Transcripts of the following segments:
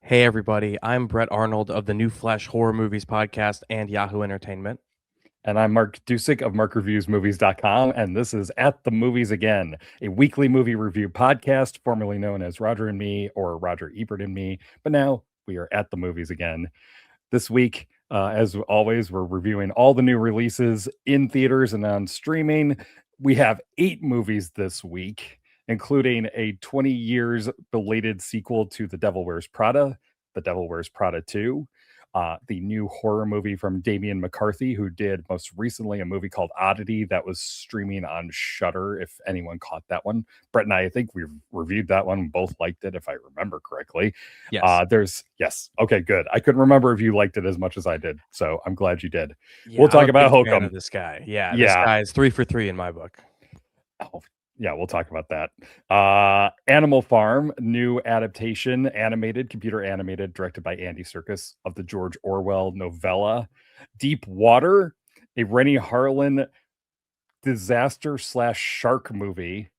Hey, everybody. I'm Brett Arnold of the New Flesh Horror Movies podcast and Yahoo Entertainment. And I'm Mark Dujsik of MarkReviewsMovies.com, and this is At the Movies Again, a weekly movie review podcast formerly known as Roger and Me or Roger Ebert and Me, but now we are at the movies again. This week, as always, we're reviewing all the new releases in theaters and on streaming. We have 8 movies this week, including a 20 years belated sequel to The Devil Wears Prada, The Devil Wears Prada 2, the new horror movie from Damian McCarthy, who did most recently a movie called Oddity that was streaming on Shudder, if anyone caught that one. Brett and I think we've reviewed that one, both liked it, if I remember correctly. Yes. Yes. Okay, good. I couldn't remember if you liked it as much as I did, so I'm glad you did. Yeah, We'll talk I'm a about big fan Hokum. of this guy. This guy is 3 for 3 in my book. Oh, yeah, we'll talk about that. Animal Farm, new adaptation, computer animated, directed by Andy Serkis of the George Orwell novella. Deep Water, a Rennie Harlin disaster/shark movie,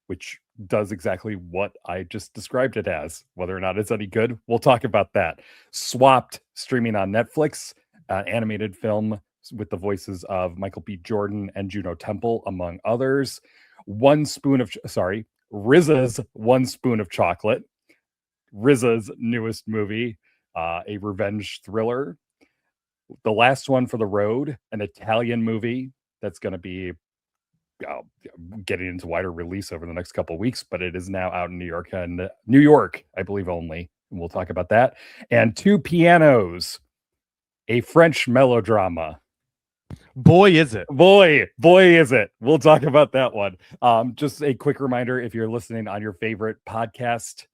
which does exactly what I just described it as. Whether or not it's any good, we'll talk about that. Swapped, streaming on Netflix, animated film with the voices of Michael B. Jordan and Juno Temple, among others. RZA's One Spoon of Chocolate, RZA's newest movie, a revenge thriller. The Last One for the Road, an Italian movie that's going to be getting into wider release over the next couple of weeks, but it is now out in New York, I believe only. And we'll talk about that. And Two Pianos, a French melodrama. Boy, is it. Boy, is it. We'll talk about that one. Just a quick reminder, if you're listening on your favorite podcast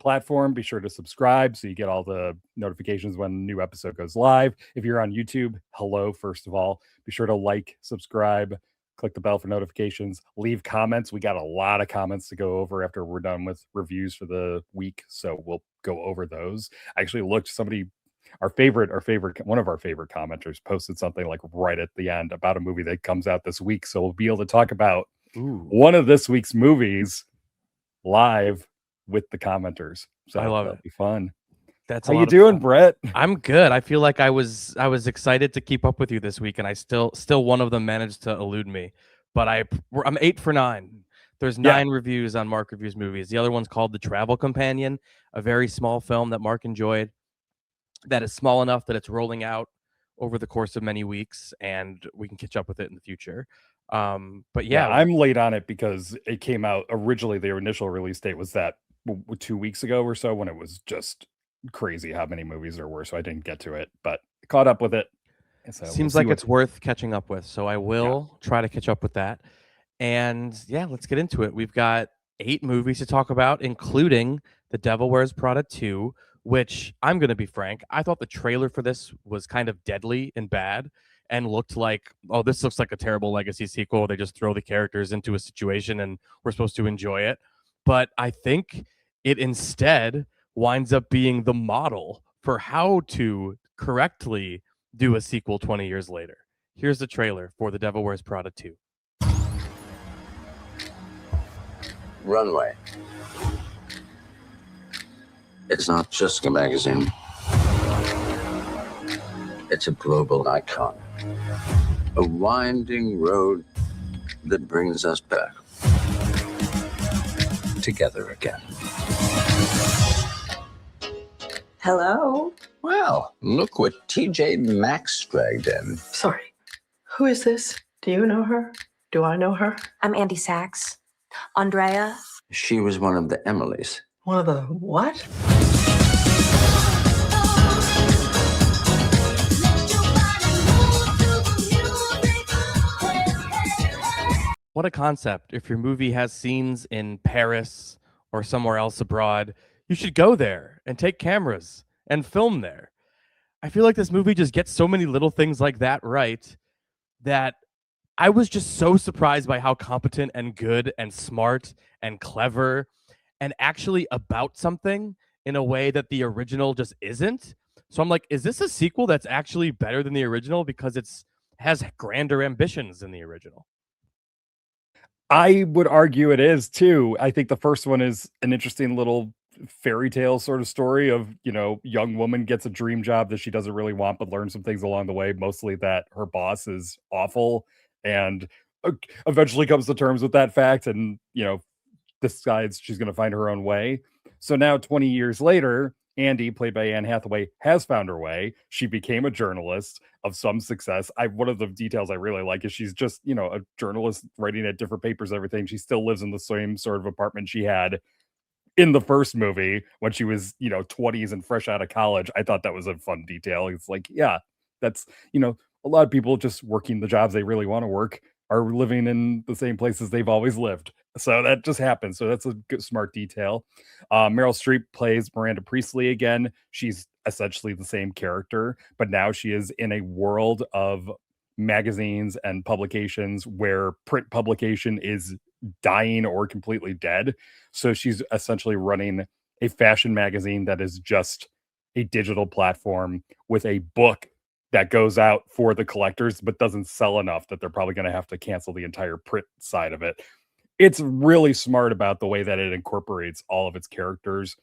platform, be sure to subscribe so you get all the notifications when a new episode goes live. If you're on YouTube, hello, first of all. Be sure to like, subscribe, click the bell for notifications, leave comments. We got a lot of comments to go over after we're done with reviews for the week, so we'll go over those. I actually looked, one of our favorite commenters posted something like right at the end about a movie that comes out this week, so we'll be able to talk about one of this week's movies live with the commenters. So I love that'll it. be fun. That's how you doing, fun. Brett? I'm good. I feel like I was excited to keep up with you this week, and I still one of them managed to elude me. But I'm 8 for 9. There's 9 reviews on Mark Reviews Movies. The other one's called The Travel Companion, a very small film that Mark enjoyed, that is small enough that it's rolling out over the course of many weeks, and we can catch up with it in the future. But yeah, I'm late on it because it came out originally. The initial release date was that 2 weeks ago or so, when it was just crazy how many movies there were, so I didn't get to it, but caught up with it. So seems like it's worth catching up with, so I will try to catch up with that. And yeah, let's get into it. We've got 8 movies to talk about, including The Devil Wears Prada 2, which, I'm going to be frank, I thought the trailer for this was kind of deadly and bad and looked like, oh, this looks like a terrible legacy sequel. They just throw the characters into a situation and we're supposed to enjoy it. But I think it instead winds up being the model for how to correctly do a sequel 20 years later. Here's the trailer for The Devil Wears Prada 2. Runway. It's not just a magazine. It's a global icon. A winding road that brings us back together again. Hello? Well, look what TJ Maxx dragged in. Sorry. Who is this? Do you know her? Do I know her? I'm Andy Sachs. Andrea? She was one of the Emilys. One of the what? What a concept. If your movie has scenes in Paris or somewhere else abroad, you should go there and take cameras and film there. I feel like this movie just gets so many little things like that right, that I was just so surprised by how competent and good and smart and clever and actually about something in a way that the original just isn't. So I'm like, is this a sequel that's actually better than the original because it's has grander ambitions than the original? I would argue it is too. I think the first one is an interesting little fairy tale sort of story of, young woman gets a dream job that she doesn't really want, but learns some things along the way, mostly that her boss is awful, and eventually comes to terms with that fact, and, decides she's going to find her own way. So now 20 years later, Andy, played by Anne Hathaway, has found her way. She became a journalist of some success. One of the details I really like is she's just, a journalist writing at different papers, everything. She still lives in the same sort of apartment she had in the first movie when she was, 20s and fresh out of college. I thought that was a fun detail. It's like, yeah, that's, a lot of people just working the jobs they really want to work are living in the same places they've always lived. So that just happens. So that's a good, smart detail. Meryl Streep plays Miranda Priestley again. She's essentially the same character, but now she is in a world of magazines and publications where print publication is dying or completely dead. So she's essentially running a fashion magazine that is just a digital platform with a book that goes out for the collectors, but doesn't sell enough that they're probably going to have to cancel the entire print side of it. It's really smart about the way that it incorporates all of its characters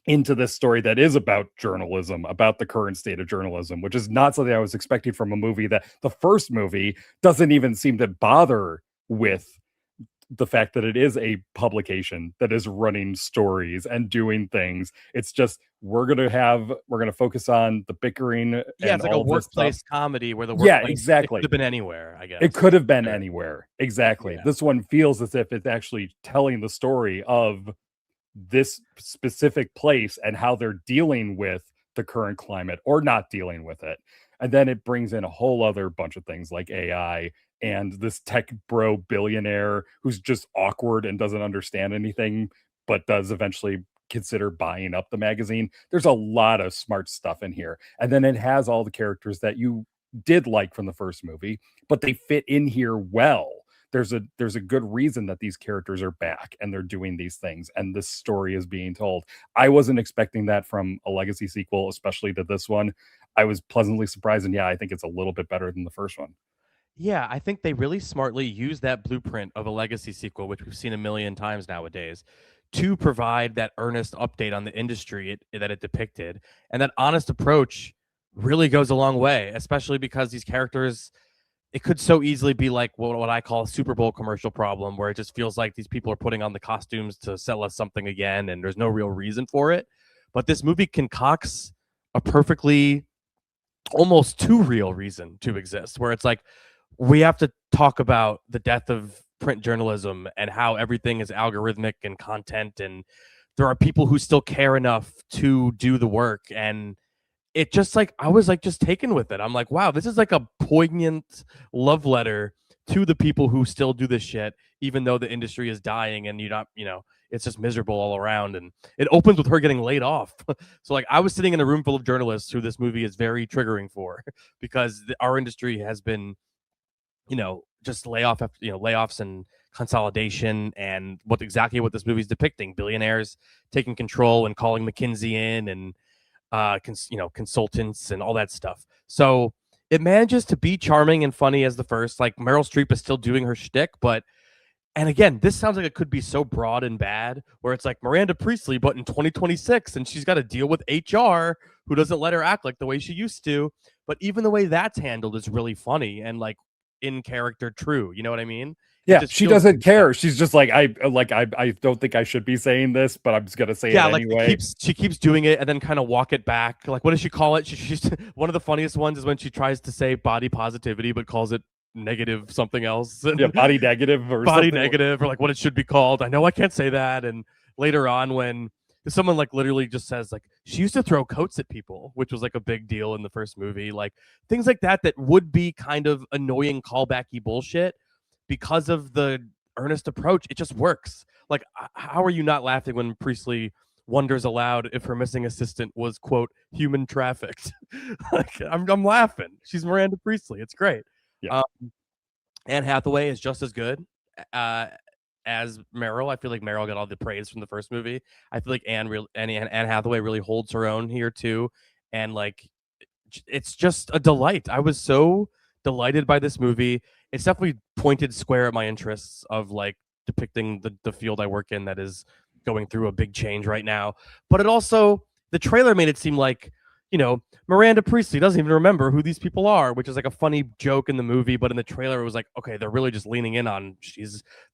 into this story that is about journalism, about the current state of journalism, which is not something I was expecting from a movie that the first movie doesn't even seem to bother with the fact that it is a publication that is running stories and doing things. It's just, we're going to focus on the bickering. Yeah, and it's like all a of this workplace stuff. comedy where the workplace, Yeah, exactly. It could have been anywhere, I guess. It could have been anywhere. Exactly. Yeah. This one feels as if it's actually telling the story of this specific place and how they're dealing with the current climate or not dealing with it. And then it brings in a whole other bunch of things like AI and this tech bro billionaire who's just awkward and doesn't understand anything, but does eventually consider buying up the magazine. There's a lot of smart stuff in here. And then it has all the characters that you did like from the first movie, but they fit in here well. There's a good reason that these characters are back and they're doing these things and this story is being told. I wasn't expecting that from a legacy sequel, especially to this one. I was pleasantly surprised, and yeah, I think it's a little bit better than the first one. Yeah, I think they really smartly use that blueprint of a legacy sequel, which we've seen a million times nowadays, to provide that earnest update on the industry that it depicted. And that honest approach really goes a long way, especially because these characters, it could so easily be like what I call a Super Bowl commercial problem, where it just feels like these people are putting on the costumes to sell us something again, and there's no real reason for it. But this movie concocts a perfectly almost too real reason to exist, where it's like, we have to talk about the death of print journalism and how everything is algorithmic and content, and there are people who still care enough to do the work. And it just like, I was like just taken with it. I'm like, wow, this is like a poignant love letter to the people who still do this shit, even though the industry is dying and it's just miserable all around. And it opens with her getting laid off. So like, I was sitting in a room full of journalists who this movie is very triggering for, because our industry has been, just layoffs and consolidation, and what this movie's depicting: billionaires taking control and calling McKinsey in, and consultants and all that stuff. So it manages to be charming and funny as the first. Like, Meryl Streep is still doing her shtick, and again, this sounds like it could be so broad and bad, where it's like Miranda Priestley, but in 2026, and she's got to deal with HR who doesn't let her act like the way she used to. But even the way that's handled is really funny and like in character true. You know what I mean? Yeah, she doesn't care. She's just like, I don't think I should be saying this, but I'm just gonna say it anyway. Yeah, she keeps doing it and then kind of walk it back. Like, what does she call it? She's one of the funniest ones is when she tries to say body positivity but calls it negative something else. Yeah, body negative or body something. negative, or like what it should be called. I know I can't say that. And later on, when someone like literally just says like, she used to throw coats at people, which was like a big deal in the first movie, like things like that would be kind of annoying callbacky bullshit. Because of the earnest approach, it just works. Like, how are you not laughing when Priestley wonders aloud if her missing assistant was, quote, human trafficked? Like, I'm laughing. She's Miranda Priestley. It's great. Yeah. Anne Hathaway is just as good as Meryl. I feel like Meryl got all the praise from the first movie. I feel like Anne Hathaway really holds her own here too. And like, it's just a delight. I was so delighted by this movie. It's definitely pointed square at my interests of like depicting the field I work in, that is going through a big change right now. But it also, the trailer made it seem like, you know, Miranda Priestley doesn't even remember who these people are, which is like a funny joke in the movie. But in the trailer, it was like, okay, they're really just leaning in on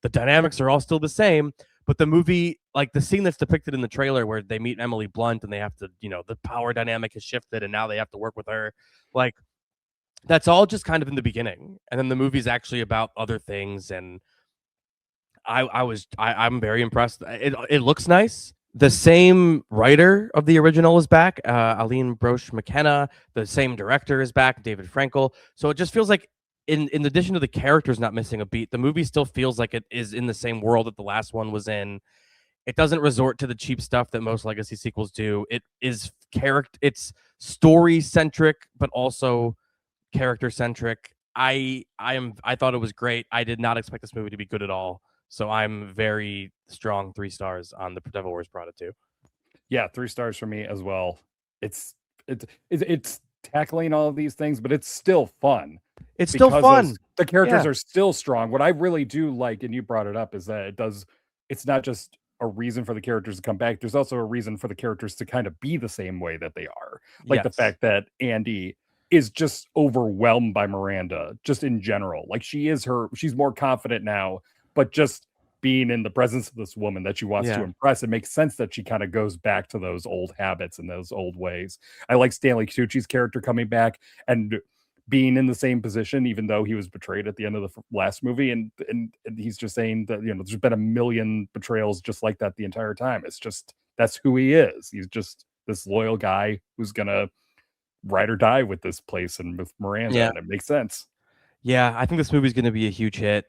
the dynamics are all still the same. But the movie, like the scene that's depicted in the trailer where they meet Emily Blunt and they have to, you know, the power dynamic has shifted and now they have to work with her. Like, that's all just kind of in the beginning. And then the movie's actually about other things. And I'm very impressed. It looks nice. The same writer of the original is back, Aline Broche McKenna. The same director is back, David Frankel. So it just feels like, in addition to the characters not missing a beat, the movie still feels like it is in the same world that the last one was in. It doesn't resort to the cheap stuff that most legacy sequels do. It is it's story centric, but also character centric. I thought it was great. I did not expect this movie to be good at all. So I'm very strong 3 stars on the Devil Wears Prada 2. Yeah, 3 stars for me as well. It's tackling all of these things, but it's still fun. It's still fun. The characters are still strong. What I really do like, and you brought it up, is that it's not just a reason for the characters to come back. There's also a reason for the characters to kind of be the same way that they are. Like the fact that Andy is just overwhelmed by Miranda, just in general. Like she's more confident now, but just being in the presence of this woman that she wants to impress, it makes sense that she kind of goes back to those old habits and those old ways. I like Stanley Tucci's character coming back and being in the same position, even though he was betrayed at the end of the last movie. And he's just saying that, you know, there's been a million betrayals just like that the entire time. It's just, that's who he is. He's just this loyal guy who's going to ride or die with this place and with Miranda. And it makes sense. Yeah, I think this movie's going to be a huge hit.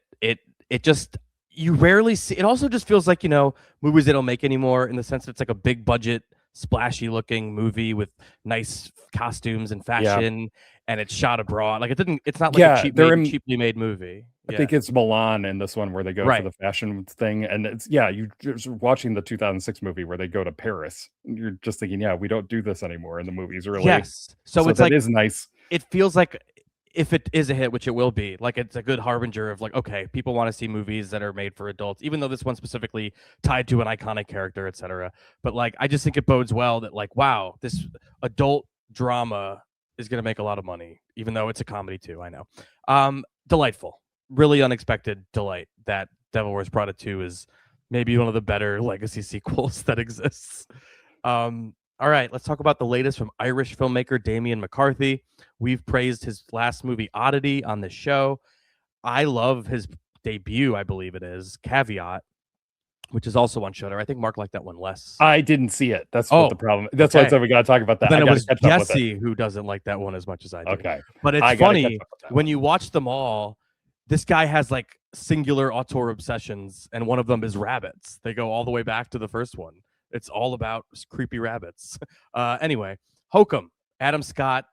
It just, you rarely see, it also just feels like, you know, movies they don't make anymore, in the sense that it's like a big budget, splashy looking movie with nice costumes and fashion, and it's shot abroad. Like it's not like a cheaply made movie. I think it's Milan in this one where they go for the fashion thing. And it's, you're just watching the 2006 movie where they go to Paris. And you're just thinking, we don't do this anymore in the movies, really. Yes. So it's that like, is nice. It feels like, if it is a hit, which it will be, like it's a good harbinger of like, okay, people want to see movies that are made for adults, even though this one's specifically tied to an iconic character, etc. But like, I just think it bodes well that like, wow, this adult drama is going to make a lot of money, even though it's a comedy too. I know. Delightful, really unexpected delight that Devil Wears Prada 2 is maybe one of the better legacy sequels that exists. All right, let's talk about the latest from Irish filmmaker Damien McCarthy. We've praised his last movie, Oddity, on this show. I love his debut, I believe it is, Caveat, which is also on Shudder. I think Mark liked that one less. I didn't see it. That's what the problem. That's why I said we got to talk about that. Then it was Jesse who doesn't like that one as much as I do. Okay. But it's funny, when you watch them all, this guy has like singular auteur obsessions, and one of them is rabbits. They go all the way back to the first one. It's all about creepy rabbits. Anyway, Hokum. Adam Scott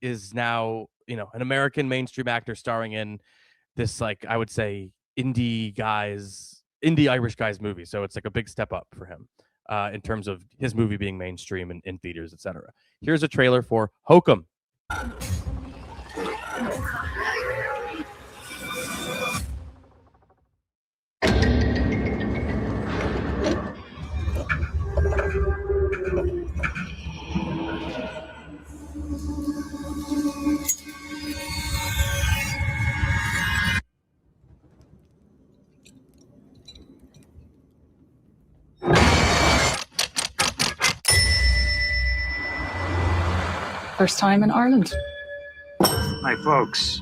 is now, you know, an American mainstream actor starring in this, like, I would say, indie Irish guys movie. So it's like a big step up for him in terms of his movie being mainstream and in theaters, etc. Here's a trailer for Hokum. First time in Ireland. My folks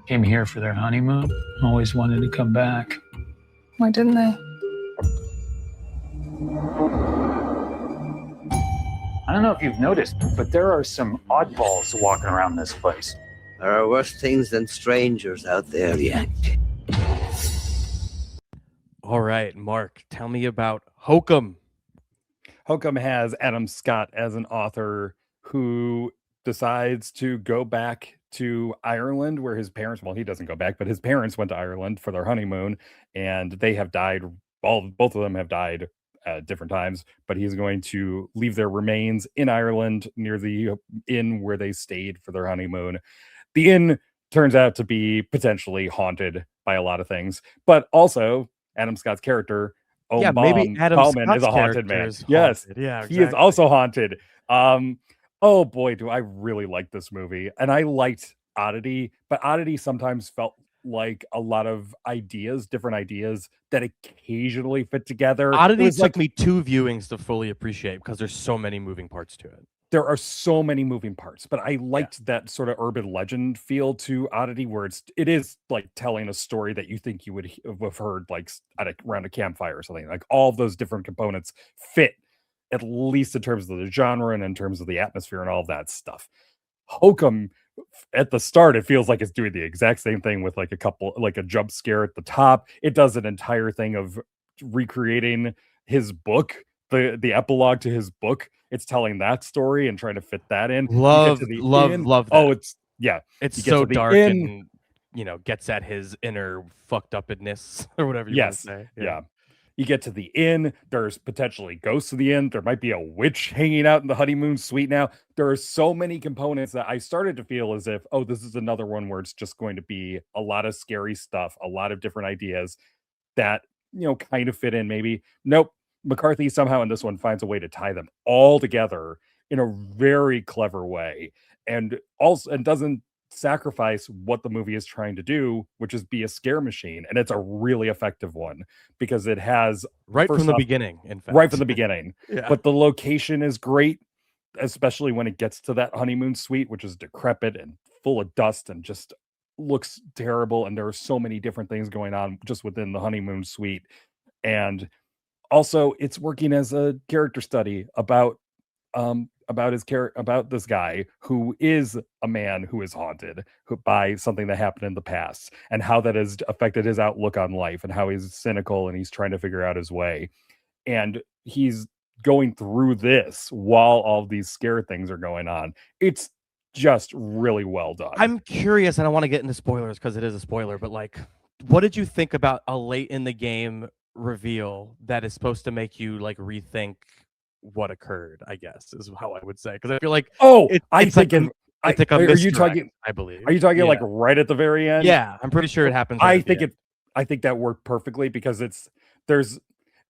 came here for their honeymoon. Always wanted to come back. Why didn't they? I don't know if you've noticed, but there are some oddballs walking around this place. There are worse things than strangers out there, Yank. All right, Mark, tell me about Hokum. Hokum has Adam Scott as an author who decides to go back to Ireland, where his parents, well, he doesn't go back, but his parents went to Ireland for their honeymoon, and they have died. Both of them have died at different times, but he's going to leave their remains in Ireland near the inn where they stayed for their honeymoon. The inn turns out to be potentially haunted by a lot of things, but also Adam Scott's character Yeah, maybe Adam Bauman Scott's is a haunted character man. is Yes, haunted. Yeah, he is exactly. also haunted. Oh boy, do I really like this movie. And I liked Oddity, but Oddity sometimes felt like a lot of different ideas that occasionally fit together. It Oddity was took like me 2 viewings to fully appreciate because there's so many moving parts to it. there are so many moving parts, but I liked that sort of urban legend feel to Oddity, where it is like telling a story that you think you would have heard like around a campfire or something. Like all of those different components fit, at least in terms of the genre and in terms of the atmosphere and all of that stuff. Hokum, at the start, it feels like it's doing the exact same thing with like a jump scare at the top. It does an entire thing of recreating his book, the epilogue to his book. It's telling that story and trying to fit that in. Love that. Oh, it's It's you get so to the dark end. and gets at his inner fucked upness or whatever you want to Yes. say. Yeah. You get to the inn. There's potentially ghosts of the inn. There might be a witch hanging out in the honeymoon suite now. There are so many components that I started to feel as if, oh, this is another one where it's just going to be a lot of scary stuff, a lot of different ideas that, kind of fit in maybe. Nope. McCarthy somehow in this one finds a way to tie them all together in a very clever way, and doesn't sacrifice what the movie is trying to do, which is be a scare machine. And it's a really effective one because it has Right first from the off, beginning, in fact. right from the beginning. Yeah. But the location is great, especially when it gets to that honeymoon suite, which is decrepit and full of dust and just looks terrible. And there are so many different things going on just within the honeymoon suite. And also it's working as a character study about this guy who is a man who is haunted by something that happened in the past, and how that has affected his outlook on life, and how he's cynical and he's trying to figure out his way. And he's going through this while all these scare things are going on. It's just really well done. I'm curious, and I want to get into spoilers because it is a spoiler, but like, what did you think about a late in the game reveal that is supposed to make you like rethink what occurred? I guess is how I would say, because I feel like I think a misdirect, I believe. Are you talking like right at the very end? Yeah, I'm pretty sure it happens. Right I think that worked perfectly because there's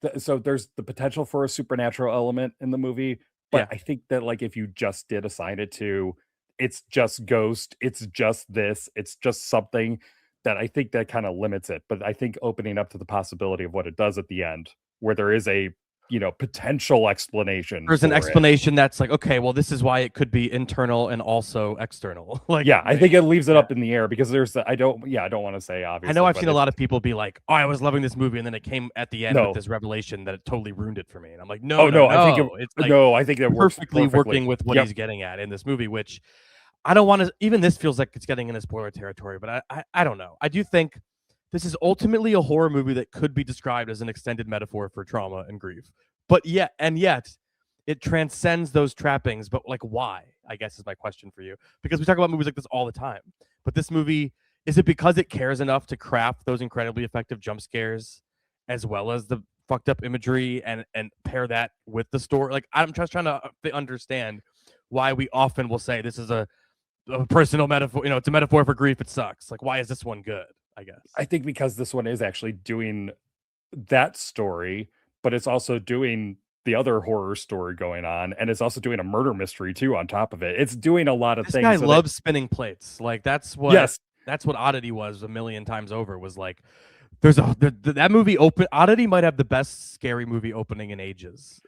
the potential for a supernatural element in the movie, but I think that like if you just did assign it to, it's just ghost, it's just this, it's just something, that I think that kind of limits it. But I think opening up to the possibility of what it does at the end, where there is a potential explanation. There's an explanation that's like, okay, well, this is why it could be internal and also external. Like, yeah, I think it leaves it up in the air because I don't want to say obviously. I know I've seen a lot of people be like, oh, I was loving this movie, and then it came at the end with this revelation that it totally ruined it for me. And I'm like, no, I think it works perfectly working with what he's getting at in this movie, which I don't want to, even this feels like it's getting into spoiler territory, but I don't know. I do think this is ultimately a horror movie that could be described as an extended metaphor for trauma and grief. But yet it transcends those trappings. But like, why? I guess is my question for you. Because we talk about movies like this all the time. But this movie, is it because it cares enough to craft those incredibly effective jump scares as well as the fucked up imagery and pair that with the story? Like, I'm just trying to understand why we often will say this is a personal metaphor. It's a metaphor for grief. It sucks. Like, why is this one good? I guess. I think because this one is actually doing that story, but it's also doing the other horror story going on, and it's also doing a murder mystery too on top of it. It's doing a lot of things. This guy loves spinning plates. Like, that's what Oddity was a million times over. Was like, that movie Oddity might have the best scary movie opening in ages.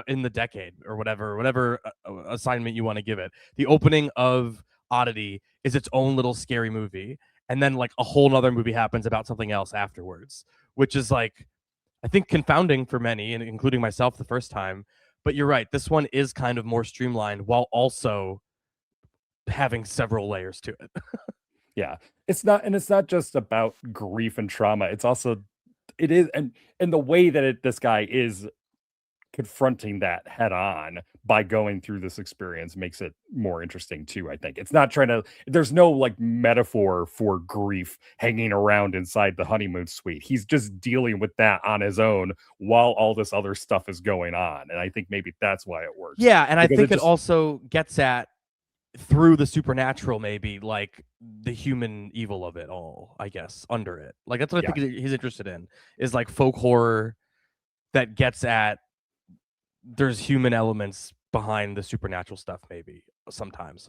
In the decade or whatever assignment you want to give it. The opening of Oddity is its own little scary movie. And then like a whole nother movie happens about something else afterwards, which is like, I think confounding for many, and including myself the first time. But you're right. This one is kind of more streamlined while also having several layers to it. Yeah, it's not just about grief and trauma. It's also, and the way that this guy is confronting that head on by going through this experience makes it more interesting too. I think it's not there's no like metaphor for grief hanging around inside the honeymoon suite. He's just dealing with that on his own while all this other stuff is going on. And I think maybe that's why it works. Yeah. And I think it also gets at, through the supernatural, maybe like the human evil of it all, I guess, under it. Like, that's what I think he's interested in, is like folk horror that gets at there's human elements behind the supernatural stuff maybe sometimes.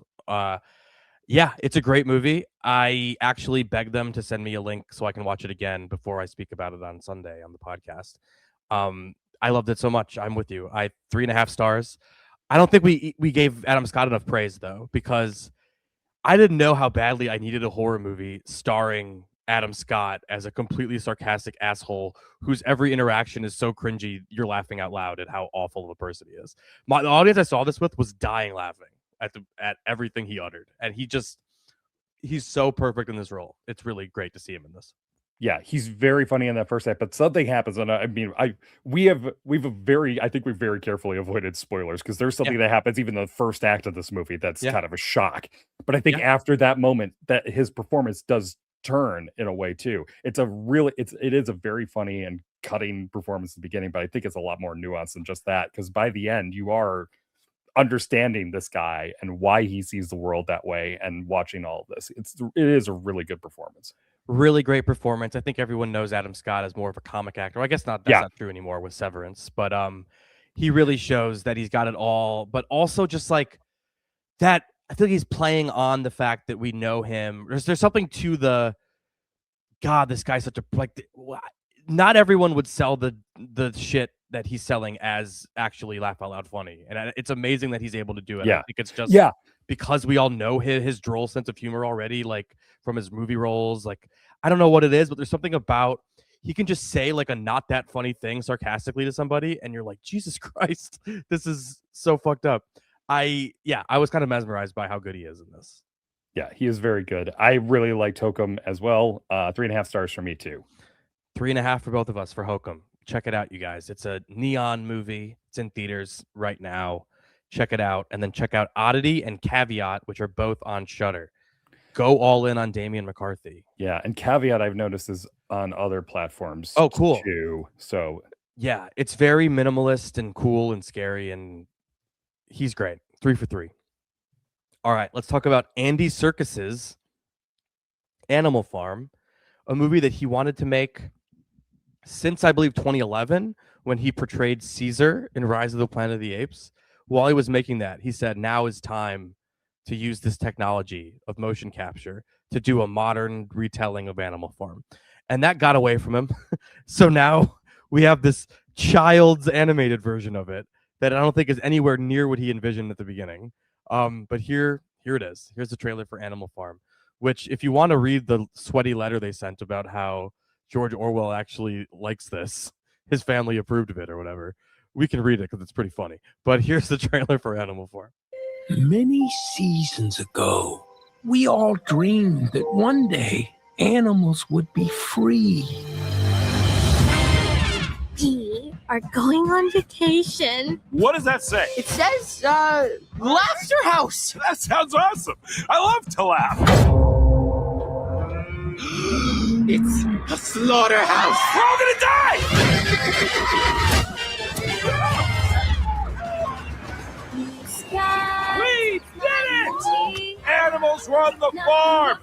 Yeah, it's a great movie. I actually begged them to send me a link so I can watch it again before I speak about it on Sunday on the podcast. I loved it so much. I'm with you. 3.5 stars. I don't think we gave Adam Scott enough praise though, because I didn't know how badly I needed a horror movie starring Adam Scott as a completely sarcastic asshole whose every interaction is so cringy you're laughing out loud at how awful of a person he is. The audience I saw this with was dying laughing at everything he uttered, and he's so perfect in this role. It's really great to see him in this. Yeah, he's very funny in that first act, but something happens, and I mean, we've very carefully avoided spoilers because there's something that happens even in the first act of this movie that's kind of a shock. But I think after that moment, that his performance does turn in a way too. It is a very funny and cutting performance at the beginning, but I think it's a lot more nuanced than just that, because by the end you are understanding this guy and why he sees the world that way, and watching all of this, it is a really good performance. Really great performance. I think everyone knows Adam Scott as more of a comic actor. I guess that's not true anymore with Severance, but he really shows that he's got it all, but also just like that. I feel like he's playing on the fact that we know him. There's something to the God, this guy's such a not everyone would sell the shit that he's selling as actually laugh out loud funny, and it's amazing that he's able to do it. I think it's just because we all know his droll sense of humor already, like from his movie roles. Like, I don't know what it is, but there's something about he can just say like a not that funny thing sarcastically to somebody, and you're like, Jesus Christ, this is so fucked up. I was kind of mesmerized by how good he is in this. Yeah, he is very good. I really liked Hokum as well. 3.5 stars for me too. 3.5 for both of us for Hokum. Check it out, you guys. It's a neon movie. It's in theaters right now. Check it out. And then check out Oddity and Caveat, which are both on Shudder. Go all in on Damian McCarthy. Yeah, and Caveat I've noticed is on other platforms. Oh, cool. Too. So yeah, it's very minimalist and cool and scary, and he's great. 3 for 3. All right, let's talk about Andy Serkis's Animal Farm, a movie that he wanted to make since, I believe, 2011, when he portrayed Caesar in Rise of the Planet of the Apes. While he was making that, he said, now is time to use this technology of motion capture to do a modern retelling of Animal Farm. And that got away from him. So now we have this child's animated version of it that I don't think is anywhere near what he envisioned at the beginning. But here it is. Here's the trailer for Animal Farm, which, if you want to read the sweaty letter they sent about how George Orwell actually likes this, his family approved of it or whatever, we can read it because it's pretty funny. But here's the trailer for Animal Farm. Many seasons ago, we all dreamed that one day animals would be free. We are going on vacation. What does that say? It says, Laughter House. That sounds awesome. I love to laugh. It's a slaughterhouse. We're all gonna die! We did it! Animals run the farm!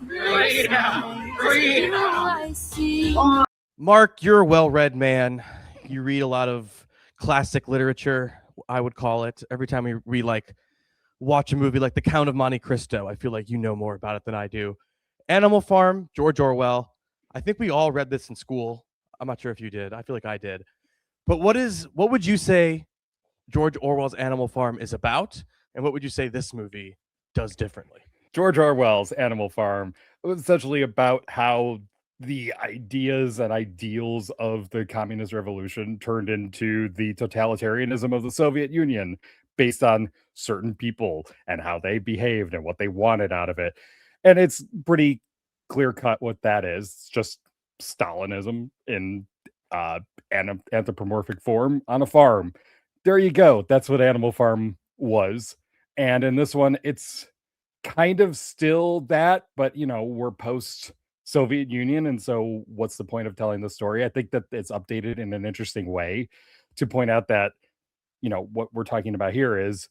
Freedom! Mark, you're a well-read man. You read a lot of classic literature, I would call it. Every time we watch a movie like The Count of Monte Cristo, I feel like you know more about it than I do. Animal Farm, George Orwell. I think we all read this in school. I'm not sure if you did. I feel like I did. But what would you say George Orwell's Animal Farm is about? And what would you say this movie does differently? George Orwell's Animal Farm was essentially about how the ideas and ideals of the communist revolution turned into the totalitarianism of the Soviet Union based on certain people and how they behaved and what they wanted out of it. And it's pretty clear cut what that is. It's just Stalinism in anthropomorphic form on a farm. There you go. That's what Animal Farm was. And in this one, it's kind of still that, but we're post Soviet Union, and so what's the point of telling the story? I think that it's updated in an interesting way to point out that what we're talking about here is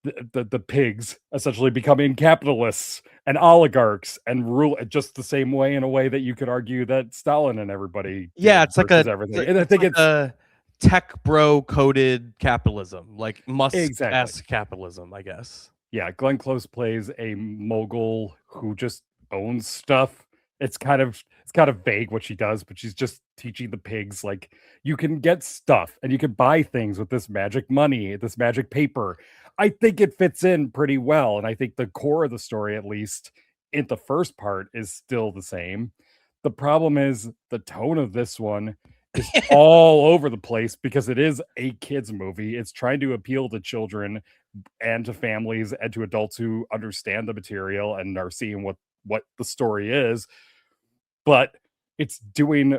the pigs essentially becoming capitalists and oligarchs and rule just the same way, in a way that you could argue that Stalin and everybody it's like everything. And I think it's a tech bro coded capitalism, like Musk-esque Exactly. capitalism, I guess. Yeah, Glenn Close plays a mogul who just owns stuff. It's kind of vague what she does, but she's just teaching the pigs, like, you can get stuff and you can buy things with this magic money, this magic paper. I think it fits in pretty well, and I think the core of the story, at least in the first part, is still the same. The problem is the tone of this one is all over the place because it is a kids movie. It's trying to appeal to children and to families and to adults who understand the material and are seeing what the story is, but it's doing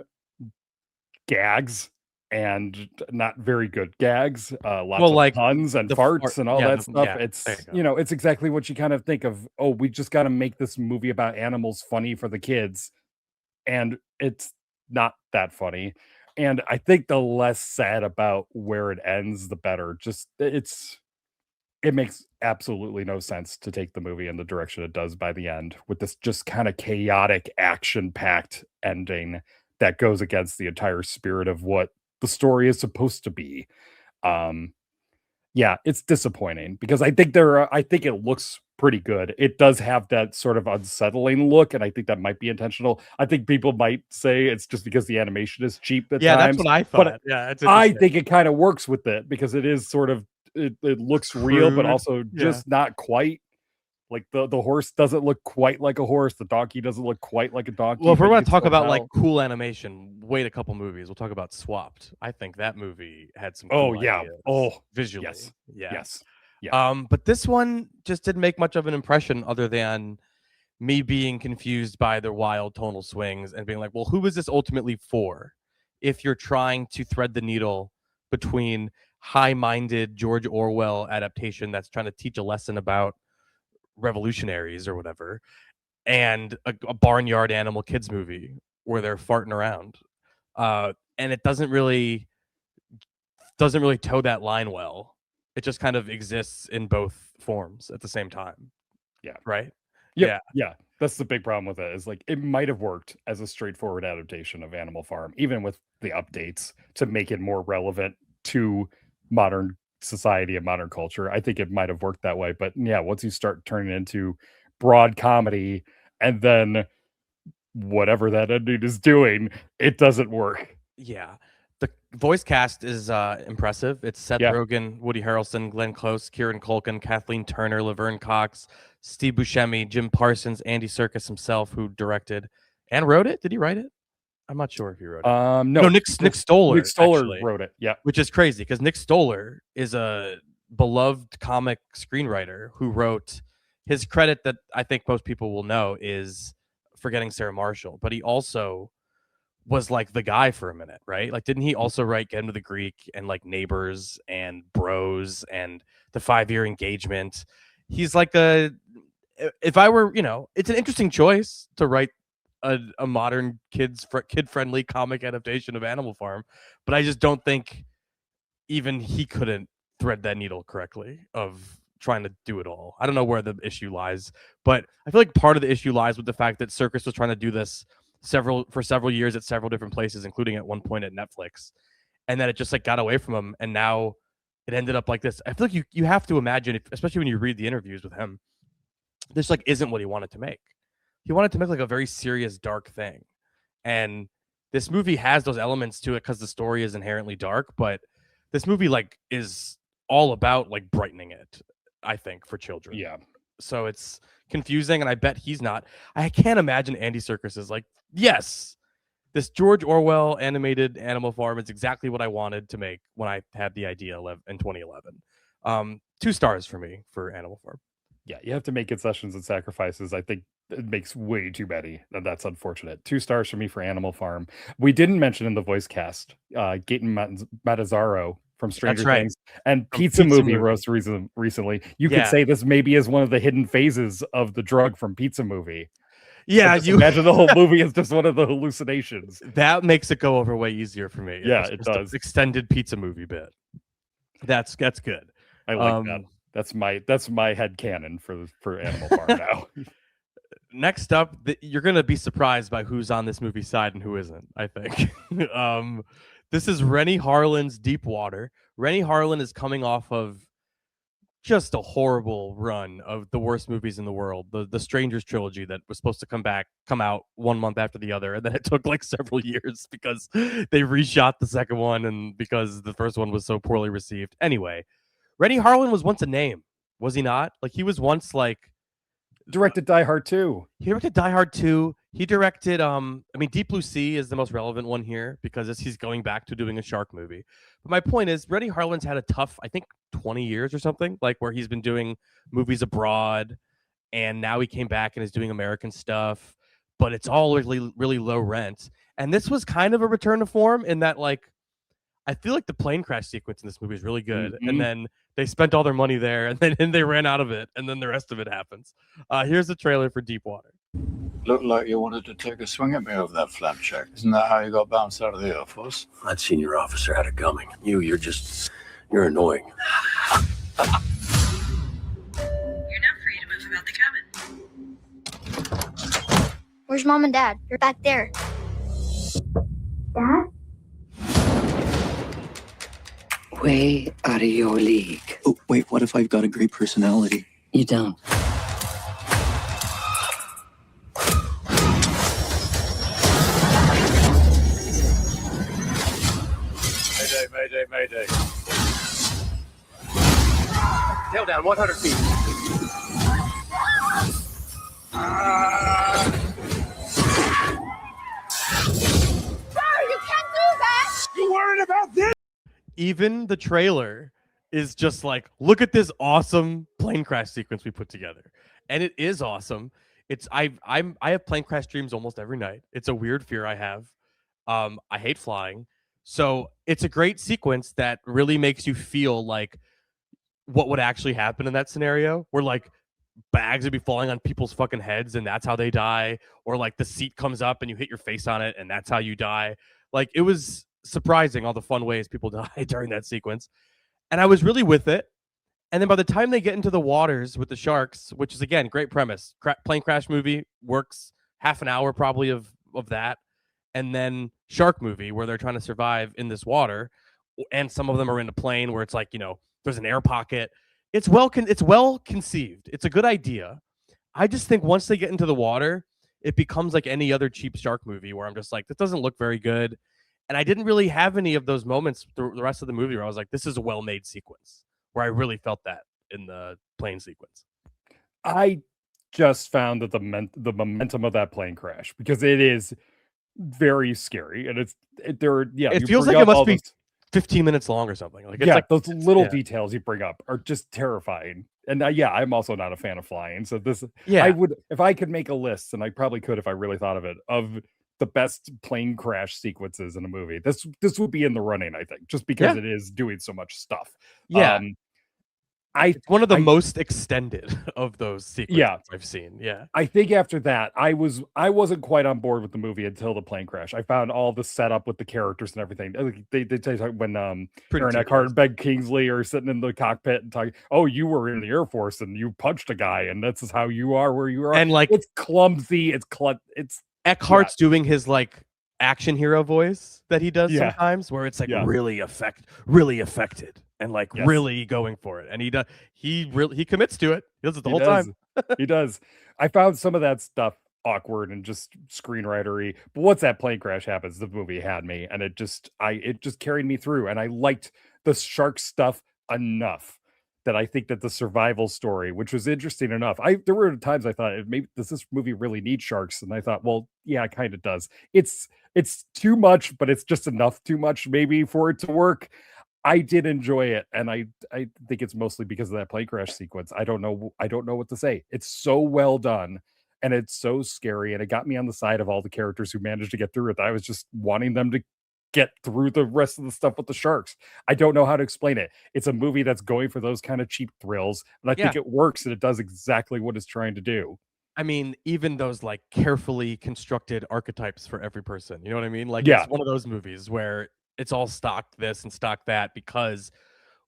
gags and not very good gags, lots of like puns and farts and all that stuff. It's it's exactly what you kind of think of. Oh, we just got to make this movie about animals funny for the kids, and it's not that funny. And I think the less sad about where it ends, the better. Just it makes absolutely no sense to take the movie in the direction it does by the end, with this just kind of chaotic, action-packed ending that goes against the entire spirit of what the story is supposed to be. Yeah, it's disappointing because I think it looks pretty good. It does have that sort of unsettling look, and I think that might be intentional. I think people might say it's just because the animation is cheap at times. That's what I thought. But I think it kind of works with it because it is sort of it looks real, but also just not quite. Like the horse doesn't look quite like a horse. The donkey doesn't look quite like a donkey. Well, if we're going to talk about like cool animation, wait a couple movies. We'll talk about Swapped. I think that movie had some cool ideas visually. Yes. But this one just didn't make much of an impression other than me being confused by the wild tonal swings and being like, well, who is this ultimately for? If you're trying to thread the needle between high-minded George Orwell adaptation that's trying to teach a lesson about revolutionaries or whatever, and a barnyard animal kids movie where they're farting around, and it doesn't really toe that line well. It just kind of exists in both forms at the same time. Right. Yeah, that's the big problem with it, is like it might have worked as a straightforward adaptation of Animal Farm, even with the updates to make it more relevant to modern society and modern culture. I think it might have worked that way, but once you start turning into broad comedy and then whatever that ending is doing, it doesn't work. The voice cast is impressive. It's Seth Rogen, Woody Harrelson, Glenn Close, Kieran Culkin, Kathleen Turner, Laverne Cox, Steve Buscemi, Jim Parsons, Andy Serkis himself, who directed and wrote it. Did he write it? I'm not sure if he wrote it. No, Nick Stoller. Nick Stoller actually wrote it. Yeah, which is crazy because Nick Stoller is a beloved comic screenwriter who wrote. His credit that I think most people will know is Forgetting Sarah Marshall, but he also was like the guy for a minute, right? Like, didn't he also write Get Into the Greek and like Neighbors and Bros and The 5-Year Engagement? He's like if I were, it's an interesting choice to write a modern kid-friendly comic adaptation of Animal Farm, but I just don't think even he couldn't thread that needle correctly of trying to do it all. I don't know where the issue lies, but I feel like part of the issue lies with the fact that Serkis was trying to do this for several years at several different places, including at one point at Netflix, and then it just like got away from him, and now it ended up like this. I feel like you have to imagine, especially when you read the interviews with him, this like isn't what he wanted to make. He wanted to make like a very serious, dark thing. And this movie has those elements to it because the story is inherently dark, but this movie like is all about like brightening it, I think, for children. Yeah. So it's confusing, and I bet he's not. I can't imagine Andy Serkis is like, yes, this George Orwell animated Animal Farm is exactly what I wanted to make when I had the idea in 2011. 2 stars for me for Animal Farm. Yeah, you have to make concessions and sacrifices. I think it makes way too many, and that's unfortunate. 2 stars for me for Animal Farm. We didn't mention in the voice cast Gaten Matazzaro from Stranger Things and Pizza Movie roast recently. You could say this maybe is one of the hidden phases of the drug from Pizza Movie. Yeah, you imagine the whole movie is just one of the hallucinations. That makes it go over way easier for me. Yeah, it does. Extended Pizza Movie bit. That's good. I like that. That's my headcanon for Animal Farm now. Next up, you're gonna be surprised by who's on this movie's side and who isn't. I think. This is Rennie Harlin's Deep Water. Rennie Harlin is coming off of just a horrible run of the worst movies in the world. The Strangers trilogy that was supposed to come out 1 month after the other, and then it took like several years because they reshot the second one and because the first one was so poorly received. Anyway, Rennie Harlin was once a name, was he not? Like he was once like directed Die Hard 2. He directed Die Hard 2. He directed Deep Blue Sea is the most relevant one here because he's going back to doing a shark movie. But my point is Rennie Harlin's had a tough, I think 20 years or something, like where he's been doing movies abroad and now he came back and is doing American stuff, but it's all really, really low rent. And this was kind of a return to form in that, like, I feel like the plane crash sequence in this movie is really good. And then they spent all their money there and then they ran out of it. And then the rest of it happens. Here's the trailer for Deep Water. Looked like you wanted to take a swing at me over that flap check. Isn't that how you got bounced out of the Air Force? That senior officer had it coming. You're annoying. You're now free to move about the cabin. Where's Mom and Dad? You're back there. Dad? Way out of your league. Oh, wait, what if I've got a great personality? You don't. Mayday, mayday. Tail down 100 feet. Sir, you can't do that! You worried about this? Even the trailer is just like, look at this awesome plane crash sequence we put together. And it is awesome. I have plane crash dreams almost every night. It's a weird fear I have. I hate flying. So it's a great sequence that really makes you feel like what would actually happen in that scenario, where like bags would be falling on people's fucking heads and that's how they die, or like the seat comes up and you hit your face on it and that's how you die. Like it was surprising all the fun ways people die during that sequence. And I was really with it. And then by the time they get into the waters with the sharks, which is again, great premise, plane crash movie, works half an hour probably of that. And then shark movie where they're trying to survive in this water. And some of them are in a plane where it's like, there's an air pocket. It's well conceived. It's a good idea. I just think once they get into the water, it becomes like any other cheap shark movie where I'm just like, this doesn't look very good. And I didn't really have any of those moments through the rest of the movie where I was like, this is a well-made sequence, where I really felt that in the plane sequence. I just found that the momentum of that plane crash, because it is very scary, and it feels like it must be 15 minutes long or something. Like, it's like those little details you bring up are just terrifying. And I'm also not a fan of flying. So I would, if I could make a list, and I probably could if I really thought of it, of the best plane crash sequences in a movie, this would be in the running, I think, just because it is doing so much stuff. It's one of the most extended of those sequences I've seen. Yeah. I think after that, I wasn't quite on board with the movie until the plane crash. I found all the setup with the characters and everything. They tell you when Aaron Eckhart and Ben Kingsley are sitting in the cockpit and talking, oh, you were in the Air Force and you punched a guy and this is how you are where you are. And like, it's clumsy. It's Eckhart's doing his like action hero voice that he does sometimes, where it's like really affected and like really going for it. And he commits to it. He does it the whole time. He does. I found some of that stuff awkward and just screenwritery, but once that plane crash happens, the movie had me, and it just carried me through. And I liked the shark stuff enough that I think that the survival story, which was interesting enough, there were times I thought, maybe does this movie really need sharks? And I thought, well, yeah, it kind of does. It's too much, but it's just enough too much maybe for it to work. I did enjoy it, and I think it's mostly because of that plane crash sequence. I don't know what to say. It's so well done, and it's so scary, and it got me on the side of all the characters who managed to get through it. I was just wanting them to get through the rest of the stuff with the sharks. I don't know how to explain it. It's a movie that's going for those kind of cheap thrills, and I think it works, and it does exactly what it's trying to do. I mean, even those like carefully constructed archetypes for every person. You know what I mean? Like, it's one of those movies where it's all stock this and stock that, because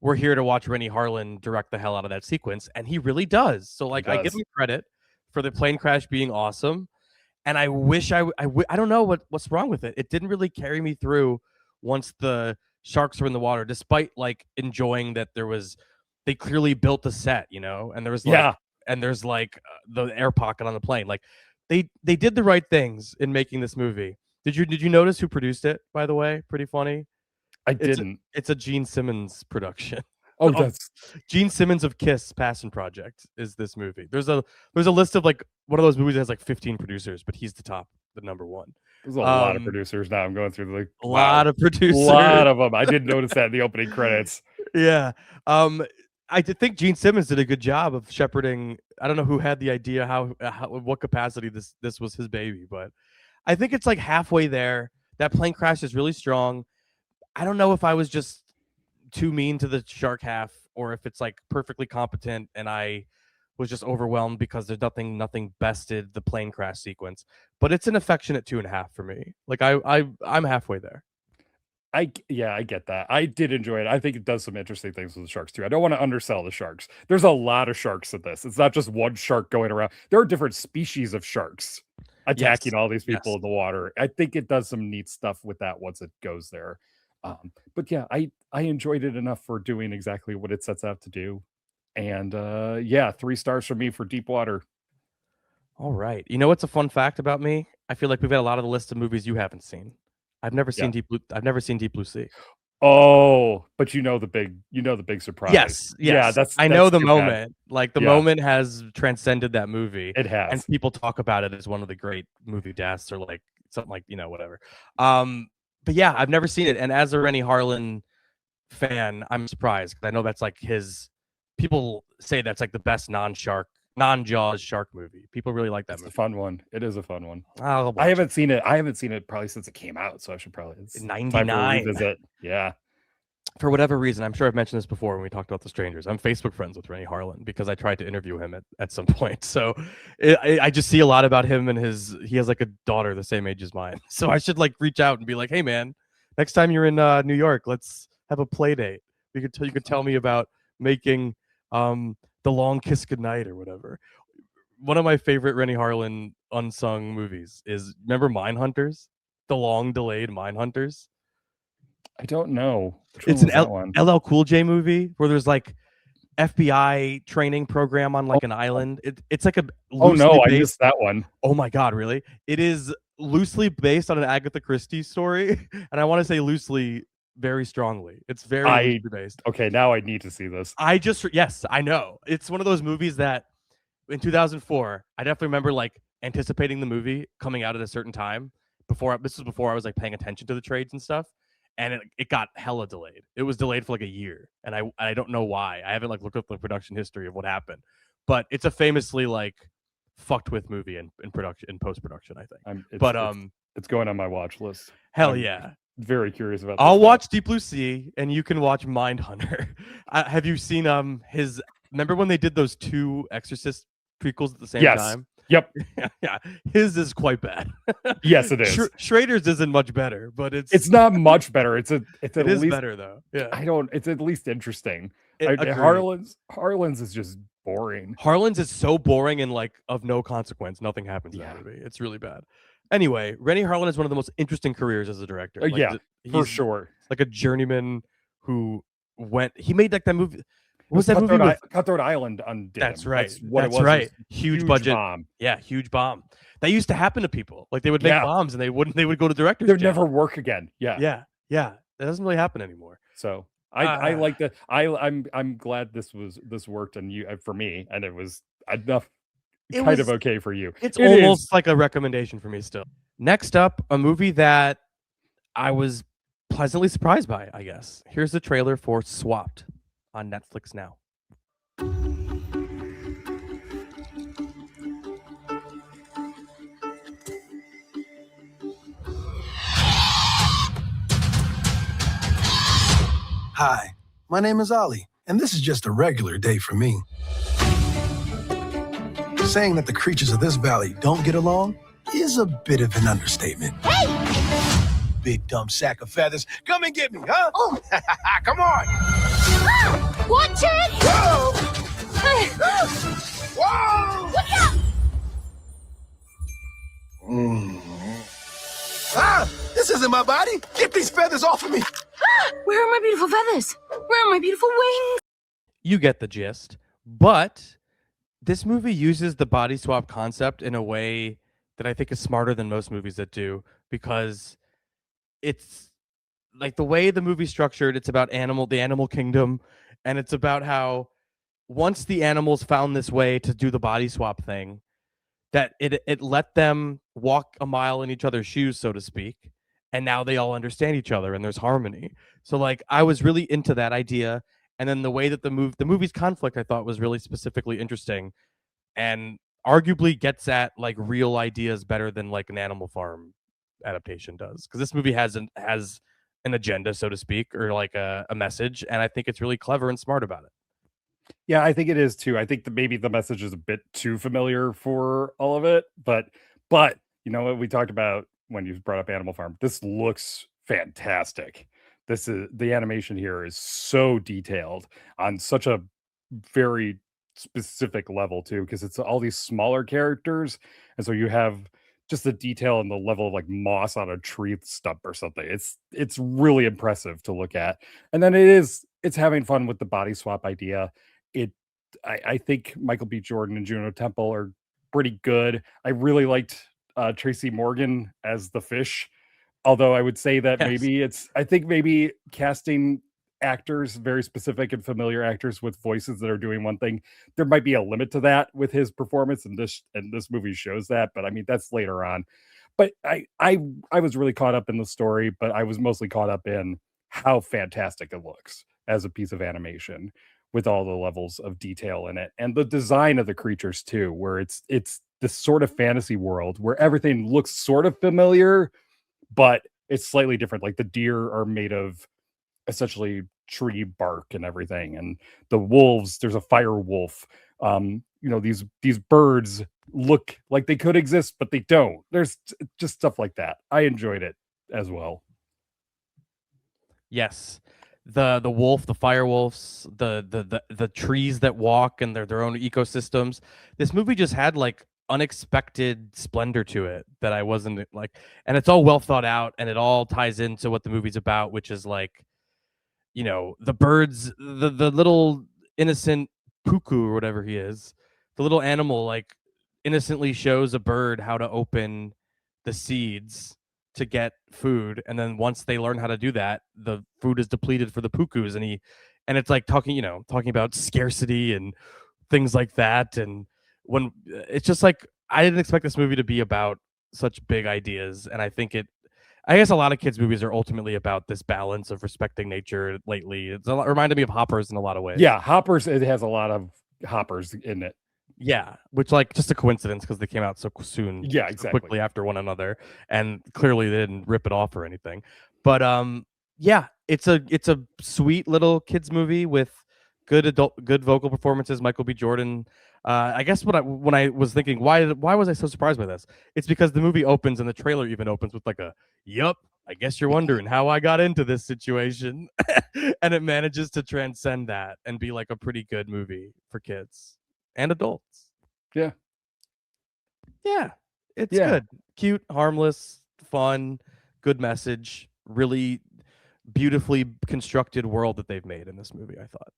we're here to watch Rennie Harlin direct the hell out of that sequence, and he really does. So like, I give him credit for the plane crash being awesome, and I wish I don't know what's wrong with it. It didn't really carry me through once the sharks were in the water, despite like enjoying that they clearly built a set, you know, and there was like, and there's like the air pocket on the plane. Like they did the right things in making this movie. Did you notice who produced it, by the way? Pretty funny. I didn't. It's a Gene Simmons production. Oh, that's Gene Simmons of Kiss Passion Project is this movie. There's a list of like one of those movies that has like 15 producers, but he's the number one. There's a lot of producers now. I'm going through a lot of producers. A lot of them. I didn't notice that in the opening credits. Yeah. I did think Gene Simmons did a good job of shepherding. I don't know who had the idea, what capacity this was his baby, but I think it's like halfway there. That plane crash is really strong. I don't know if I was just too mean to the shark half, or if it's like perfectly competent and I was just overwhelmed because there's nothing bested the plane crash sequence. But it's an affectionate 2.5 for me. Like I'm halfway there. I get that. I did enjoy it. I think it does some interesting things with the sharks too. I don't want to undersell the sharks. There's a lot of sharks in this. It's not just one shark going around. There are different species of sharks attacking all these people in the water. I think it does some neat stuff with that once it goes there. But yeah, I enjoyed it enough for doing exactly what it sets out to do. And 3 stars from me for Deepwater. All right. You know what's a fun fact about me? I feel like we've got a lot of the list of movies you haven't seen. I've never seen Deep Blue Sea. Oh, but you know the big surprise. Yes. Yeah, I know the moment. Like the moment has transcended that movie. It has. And people talk about it as one of the great movie deaths, or like something like, you know, whatever. But yeah, I've never seen it. And as a Rennie Harlin fan, I'm surprised, because I know that's like people say that's like the best non-Jaws shark movie. People really like that movie. It's a fun one. It is a fun one. I haven't seen it. I haven't seen it probably since it came out, so I should probably. It's 99. Revisit. Yeah. For whatever reason, I'm sure I've mentioned this before when we talked about The Strangers. I'm Facebook friends with Rennie Harlin because I tried to interview him at some point. So I just see a lot about him, and he has like a daughter the same age as mine. So I should like reach out and be like, hey man, next time you're in New York, let's have a play date. You could tell me about making The Long Kiss Goodnight or whatever. One of my favorite Rennie Harlin unsung movies is, remember Mindhunters? The long delayed Mindhunters? I don't know. It's an LL Cool J movie where there's like FBI training program on like an island. It's like a I missed that one. Oh my god, really? It is loosely based on an Agatha Christie story, and I want to say loosely, very strongly. It's very loosely based. Okay, now I need to see this. Yes, I know. It's one of those movies that in 2004, I definitely remember like anticipating the movie coming out at a certain time. This was before I was like paying attention to the trades and stuff. And it got hella delayed. It was delayed for like a year, and I don't know why. I haven't like looked up the production history of what happened, but it's a famously like fucked with movie in post production, I think. It's going on my watch list. Hell yeah! Very curious about. I'll watch Deep Blue Sea, and you can watch Mindhunter. Have you seen his? Remember when they did those 2 Exorcist prequels at the same time? Yep. Yeah. His is quite bad. Yes, it is. Schrader's isn't much better, but it's not much better. It is better though. Yeah. It's at least interesting. Harlan's is just boring. Harlan's is so boring and like of no consequence. Nothing happens in that movie. It's really bad. Anyway, Rennie Harlin is one of the most interesting careers as a director. For sure. Like a journeyman who he made like that movie. What was that movie? Cutthroat Island undid. That's right. That's what That's it was. right. It was huge budget bomb. Yeah, huge bomb. That used to happen to people. Like they would make bombs and they would go to directors. They'd never work again. Yeah. That doesn't really happen anymore. So I like that. I'm glad this worked on you for me, and it was enough kind of okay for you. It's almost like a recommendation for me still. Next up, a movie that I was pleasantly surprised by, I guess. Here's the trailer for Swapped on Netflix now. Hi, my name is Ali, and this is just a regular day for me. Saying that the creatures of this valley don't get along is a bit of an understatement. Hey! Big dumb sack of feathers, come and get me, huh? Oh. Come on! This isn't my body. Get these feathers off of me. Where are my beautiful feathers? Where are my beautiful wings? You get the gist. But this movie uses the body swap concept in a way that I think is smarter than most movies that do, because it's like the way the movie's structured, it's about the animal kingdom, and it's about how once the animals found this way to do the body swap thing, that it let them walk a mile in each other's shoes, so to speak, and now they all understand each other and there's harmony. So like I was really into that idea, and then the way that the movie's conflict I thought was really specifically interesting, and arguably gets at like real ideas better than like an Animal Farm adaptation does, because this movie has an agenda, so to speak, or like a message, and I think it's really clever and smart about it. Yeah, I think it is too. I think that maybe the message is a bit too familiar for all of it, but you know what we talked about when you brought up Animal Farm. This looks fantastic. The animation here is so detailed on such a very specific level too, because it's all these smaller characters, and so you have just the detail and the level of like moss on a tree stump or something. It's really impressive to look at, and then it's having fun with the body swap idea. I think Michael B. Jordan and Juno Temple are pretty good. I really liked Tracy Morgan as the fish, although I would say that maybe casting actors, very specific and familiar actors with voices that are doing one thing, there might be a limit to that with his performance, and this movie shows that. But I mean, that's later on. But I was really caught up in the story, but I was mostly caught up in how fantastic it looks as a piece of animation, with all the levels of detail in it, and the design of the creatures too, where it's this sort of fantasy world where everything looks sort of familiar, but it's slightly different. Like the deer are made of essentially tree bark and everything, and the wolves, there's a fire wolf. These birds look like they could exist, but they don't. There's just stuff like that. I enjoyed it as well. Yes. The wolf, the fire wolves, the trees that walk and their own ecosystems. This movie just had like unexpected splendor to it that I wasn't like, and it's all well thought out, and it all ties into what the movie's about, which is like, you know, the birds, the little innocent puku or whatever he is, the little animal like innocently shows a bird how to open the seeds to get food, and then once they learn how to do that, the food is depleted for the pukus, and it's like talking about scarcity and things like that. And when it's just like, I didn't expect this movie to be about such big ideas, and I guess a lot of kids movies are ultimately about this balance of respecting nature lately. It reminded me of Hoppers in a lot of ways. Yeah, Hoppers, it has a lot of hoppers in it. Yeah, which like just a coincidence because they came out so soon. Yeah, exactly. Quickly after one another, and clearly they didn't rip it off or anything. But yeah, it's a sweet little kids movie with good vocal performances. Michael B. Jordan. I guess when I was thinking why was I so surprised by this? It's because the movie opens, and the trailer even opens with like a "Yup, I guess you're wondering how I got into this situation," and it manages to transcend that and be like a pretty good movie for kids and adults. Yeah, it's good, cute, harmless, fun, good message, really beautifully constructed world that they've made in this movie, I thought.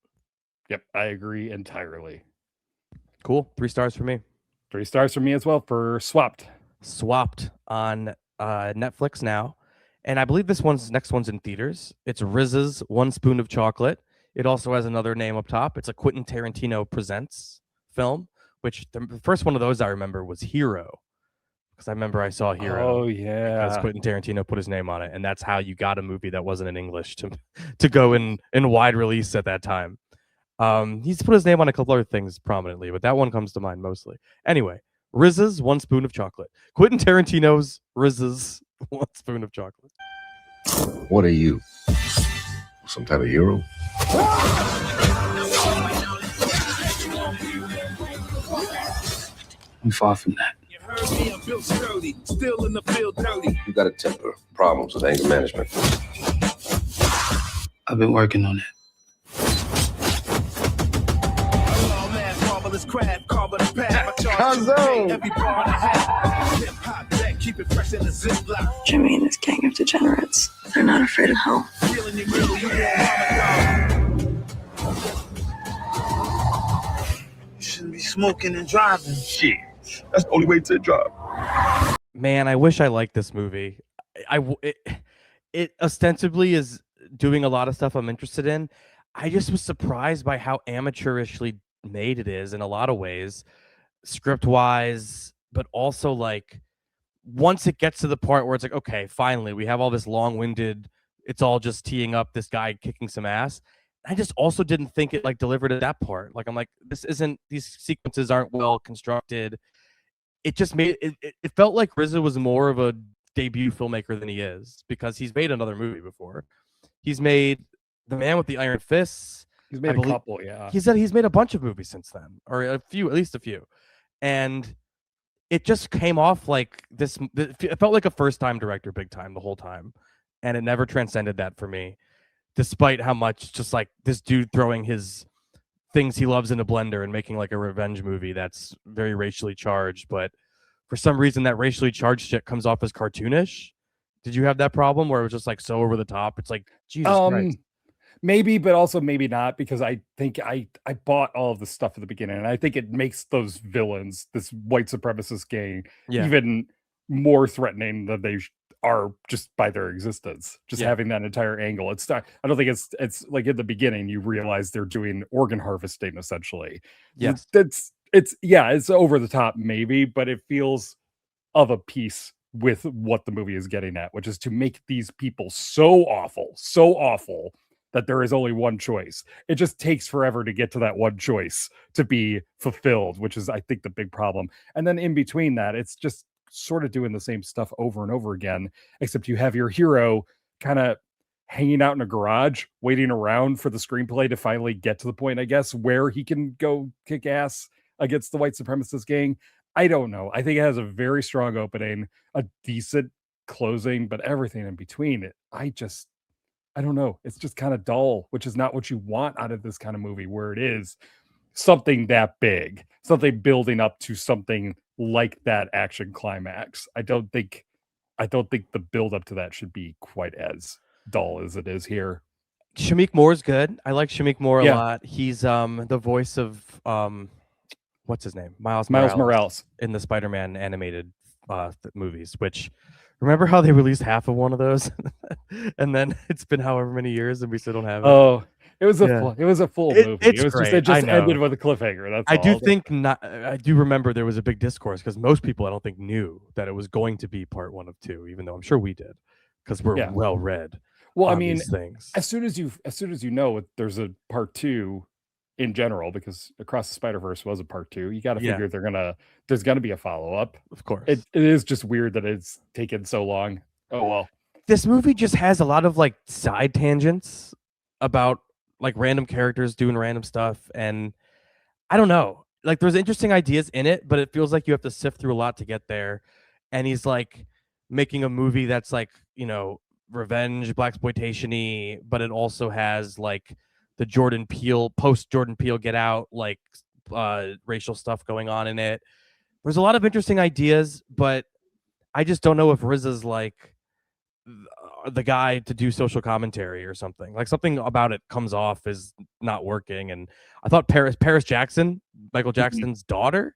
Yep, I agree entirely. Cool. 3 stars for me. 3 stars for me as well for Swapped on Netflix now, and I believe this next one's in theaters. It's RZA's One Spoon of Chocolate. It also has another name up top. It's a Quentin Tarantino Presents film, which the first one of those I remember was Hero, because I remember I saw Hero. Oh yeah, because Quentin Tarantino put his name on it, and that's how you got a movie that wasn't in English to go in wide release at that time. He's put his name on a couple other things prominently, but that one comes to mind mostly. Anyway, RZA's One Spoon of Chocolate. Quentin Tarantino's RZA's One Spoon of Chocolate. What are you? Some type of hero? I'm far from that. You got a temper, problems with anger management. I've been working on it. Keep it fresh in the Ziploc. Jimmy and his gang of degenerates. They're not afraid of hell. Feeling you real, you want You shouldn't be smoking and driving. Shit. That's the only way to drive. Man, I wish I liked this movie. It ostensibly is doing a lot of stuff I'm interested in. I just was surprised by how amateurishly made it is in a lot of ways, script wise, but also like once it gets to the part where it's like, okay, finally we have all this long-winded, it's all just teeing up this guy kicking some ass. I just also didn't think it like delivered at that part. Like I'm like, these sequences aren't well constructed. It just made it felt like RZA was more of a debut filmmaker than he is, because he's made another movie before. He's made The Man with the Iron Fists. He's made a couple, yeah. He said he's made a bunch of movies since then, or at least a few. And it just came off like this. It felt like a first-time director, big time, the whole time. And it never transcended that for me, despite how much just like this dude throwing his things he loves in a blender and making like a revenge movie that's very racially charged. But for some reason, that racially charged shit comes off as cartoonish. Did you have that problem where it was just like so over the top? It's like, Jesus Christ. Maybe, but also maybe not, because I think I bought all of the stuff at the beginning, and I think it makes those villains, this white supremacist gang, even more threatening than they are just by their existence. Just having that entire angle. It's not, I don't think it's like in the beginning you realize they're doing organ harvesting essentially. Yes. It's over the top maybe, but it feels of a piece with what the movie is getting at, which is to make these people so awful that there is only one choice. It just takes forever to get to that one choice to be fulfilled, which is, I think, the big problem. And then in between that, it's just sort of doing the same stuff over and over again, except you have your hero kind of hanging out in a garage, waiting around for the screenplay to finally get to the point, I guess, where he can go kick ass against the white supremacist gang. I don't know. I think it has a very strong opening, a decent closing, but everything in between it, I don't know. It's just kind of dull, which is not what you want out of this kind of movie, where it is something that big, something building up to something like that action climax. I don't think the build up to that should be quite as dull as it is here. Shameik Moore's good. I like Shameik Moore a lot. He's the voice of what's his name? Miles Morales in the Spider-Man animated movies, which, remember how they released half of one of those and then it's been however many years and we still don't have it? Oh, it was a full movie. It just ended with a cliffhanger. That's all. I do remember there was a big discourse because most people I don't think knew that it was going to be part 1 of 2, even though I'm sure we did because we're well read. Well, I mean, these things. as soon as you know there's a part 2 in general, because Across the Spider-Verse was a part 2, you got to figure there's gonna be a follow-up. Of course. It is just weird that it's taken so long. Oh well. This movie just has a lot of like side tangents about like random characters doing random stuff, and I don't know. Like there's interesting ideas in it, but it feels like you have to sift through a lot to get there. And he's like making a movie that's like, you know, revenge, blaxploitation-y, but it also has like the Jordan Peele, post Jordan Peele Get Out, like racial stuff going on in it. There's a lot of interesting ideas, but I just don't know if RZA's like the guy to do social commentary or something. Like something about it comes off as not working. And I thought Paris Jackson, Michael Jackson's daughter,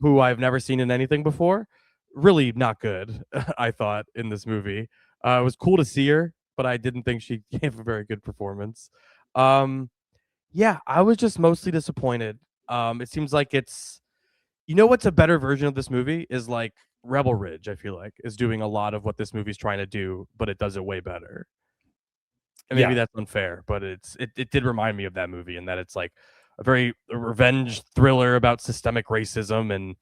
who I've never seen in anything before, really not good. I thought in this movie, it was cool to see her, but I didn't think she gave a very good performance. I was just mostly disappointed. It seems like it's, you know, what's a better version of this movie is like Rebel Ridge. I feel like is doing a lot of what this movie's trying to do, but it does it way better. And maybe that's unfair, but it did remind me of that movie, in that it's like a revenge thriller about systemic racism and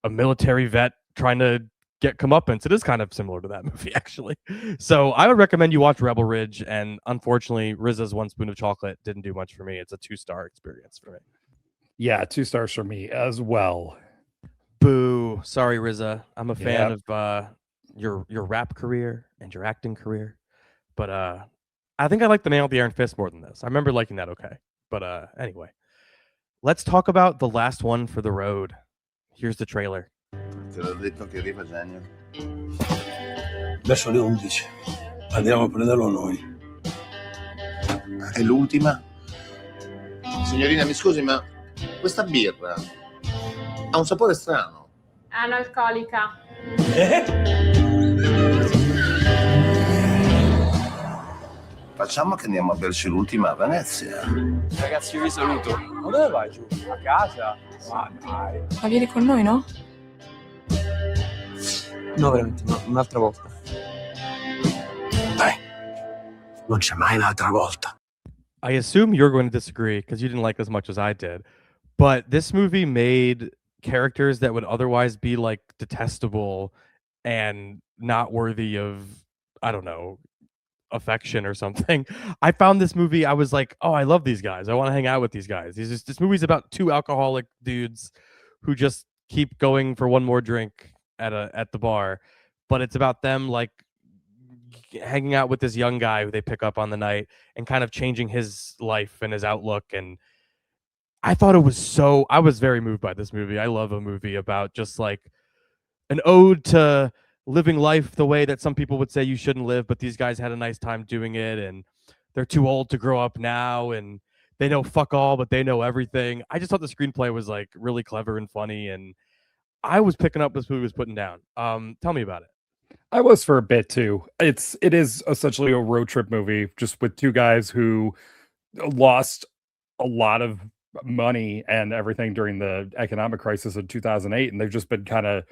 a military vet trying to get comeuppance. It is kind of similar to that movie, actually. So I would recommend you watch Rebel Ridge. And unfortunately, RZA's One Spoon of Chocolate didn't do much for me. It's a 2-star experience for me. Yeah, 2 stars for me as well. Boo. Sorry, RZA. I'm a fan of your rap career and your acting career. But I think I like The Man with the Iron Fist more than this. I remember liking that okay. But anyway, let's talk about the last one for the road. Here's the trailer. te l'ho detto che arriva genio. Verso le 11. Andiamo a prenderlo noi. È l'ultima? Signorina, mi scusi, ma questa birra ha un sapore strano. Analcolica. Facciamo che andiamo a berci l'ultima a Venezia. Ragazzi, io vi saluto. Ma dove vai giù? A casa? Ma dai. Ma vieni con noi, no? No, veramente, un'altra volta. Dai, non c'è mai un'altra volta. I assume you're going to disagree because you didn't like as much as I did. But this movie made characters that would otherwise be like detestable and not worthy of, I don't know, affection or something. I found this movie, I was like, oh, I love these guys. I want to hang out with these guys. This movie's about two alcoholic dudes who just keep going for one more drink at the bar, but it's about them like hanging out with this young guy who they pick up on the night and kind of changing his life and his outlook. And I thought it was I was very moved by this movie. I love a movie about just like an ode to living life the way that some people would say you shouldn't live, but these guys had a nice time doing it, and they're too old to grow up now, and they know fuck all, but they know everything. I just thought the screenplay was like really clever and funny, and I was picking up what this movie was putting down. Tell me about it. I was for a bit too. It is essentially a road trip movie, just with two guys who lost a lot of money and everything during the economic crisis of 2008, and they've just been kind of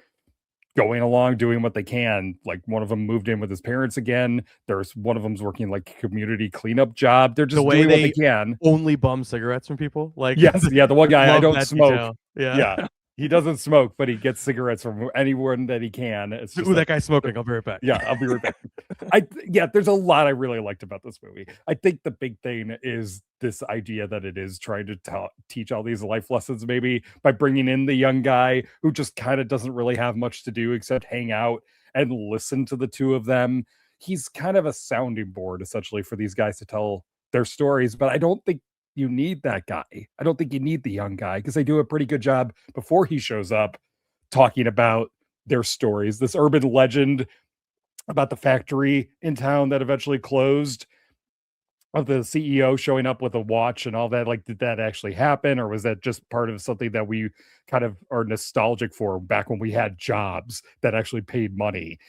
going along doing what they can. Like one of them moved in with his parents again. There's one of them's working like a community cleanup job. They're just doing what they can. Only bum cigarettes from people. Like yes, yeah. The one guy, I don't smoke. Detail. Yeah. He doesn't smoke, but he gets cigarettes from anyone that he can. It's just that guy's smoking. I'll be right back. Yeah, I'll be right back. There's a lot I really liked about this movie. I think the big thing is this idea that it is trying to teach all these life lessons, maybe by bringing in the young guy who just kind of doesn't really have much to do except hang out and listen to the two of them. He's kind of a sounding board, essentially, for these guys to tell their stories, but I don't think you need that guy. I don't think you need the young guy because they do a pretty good job before he shows up talking about their stories. This urban legend about the factory in town that eventually closed, of the CEO showing up with a watch and all that. Like, did that actually happen, or was that just part of something that we kind of are nostalgic for back when we had jobs that actually paid money?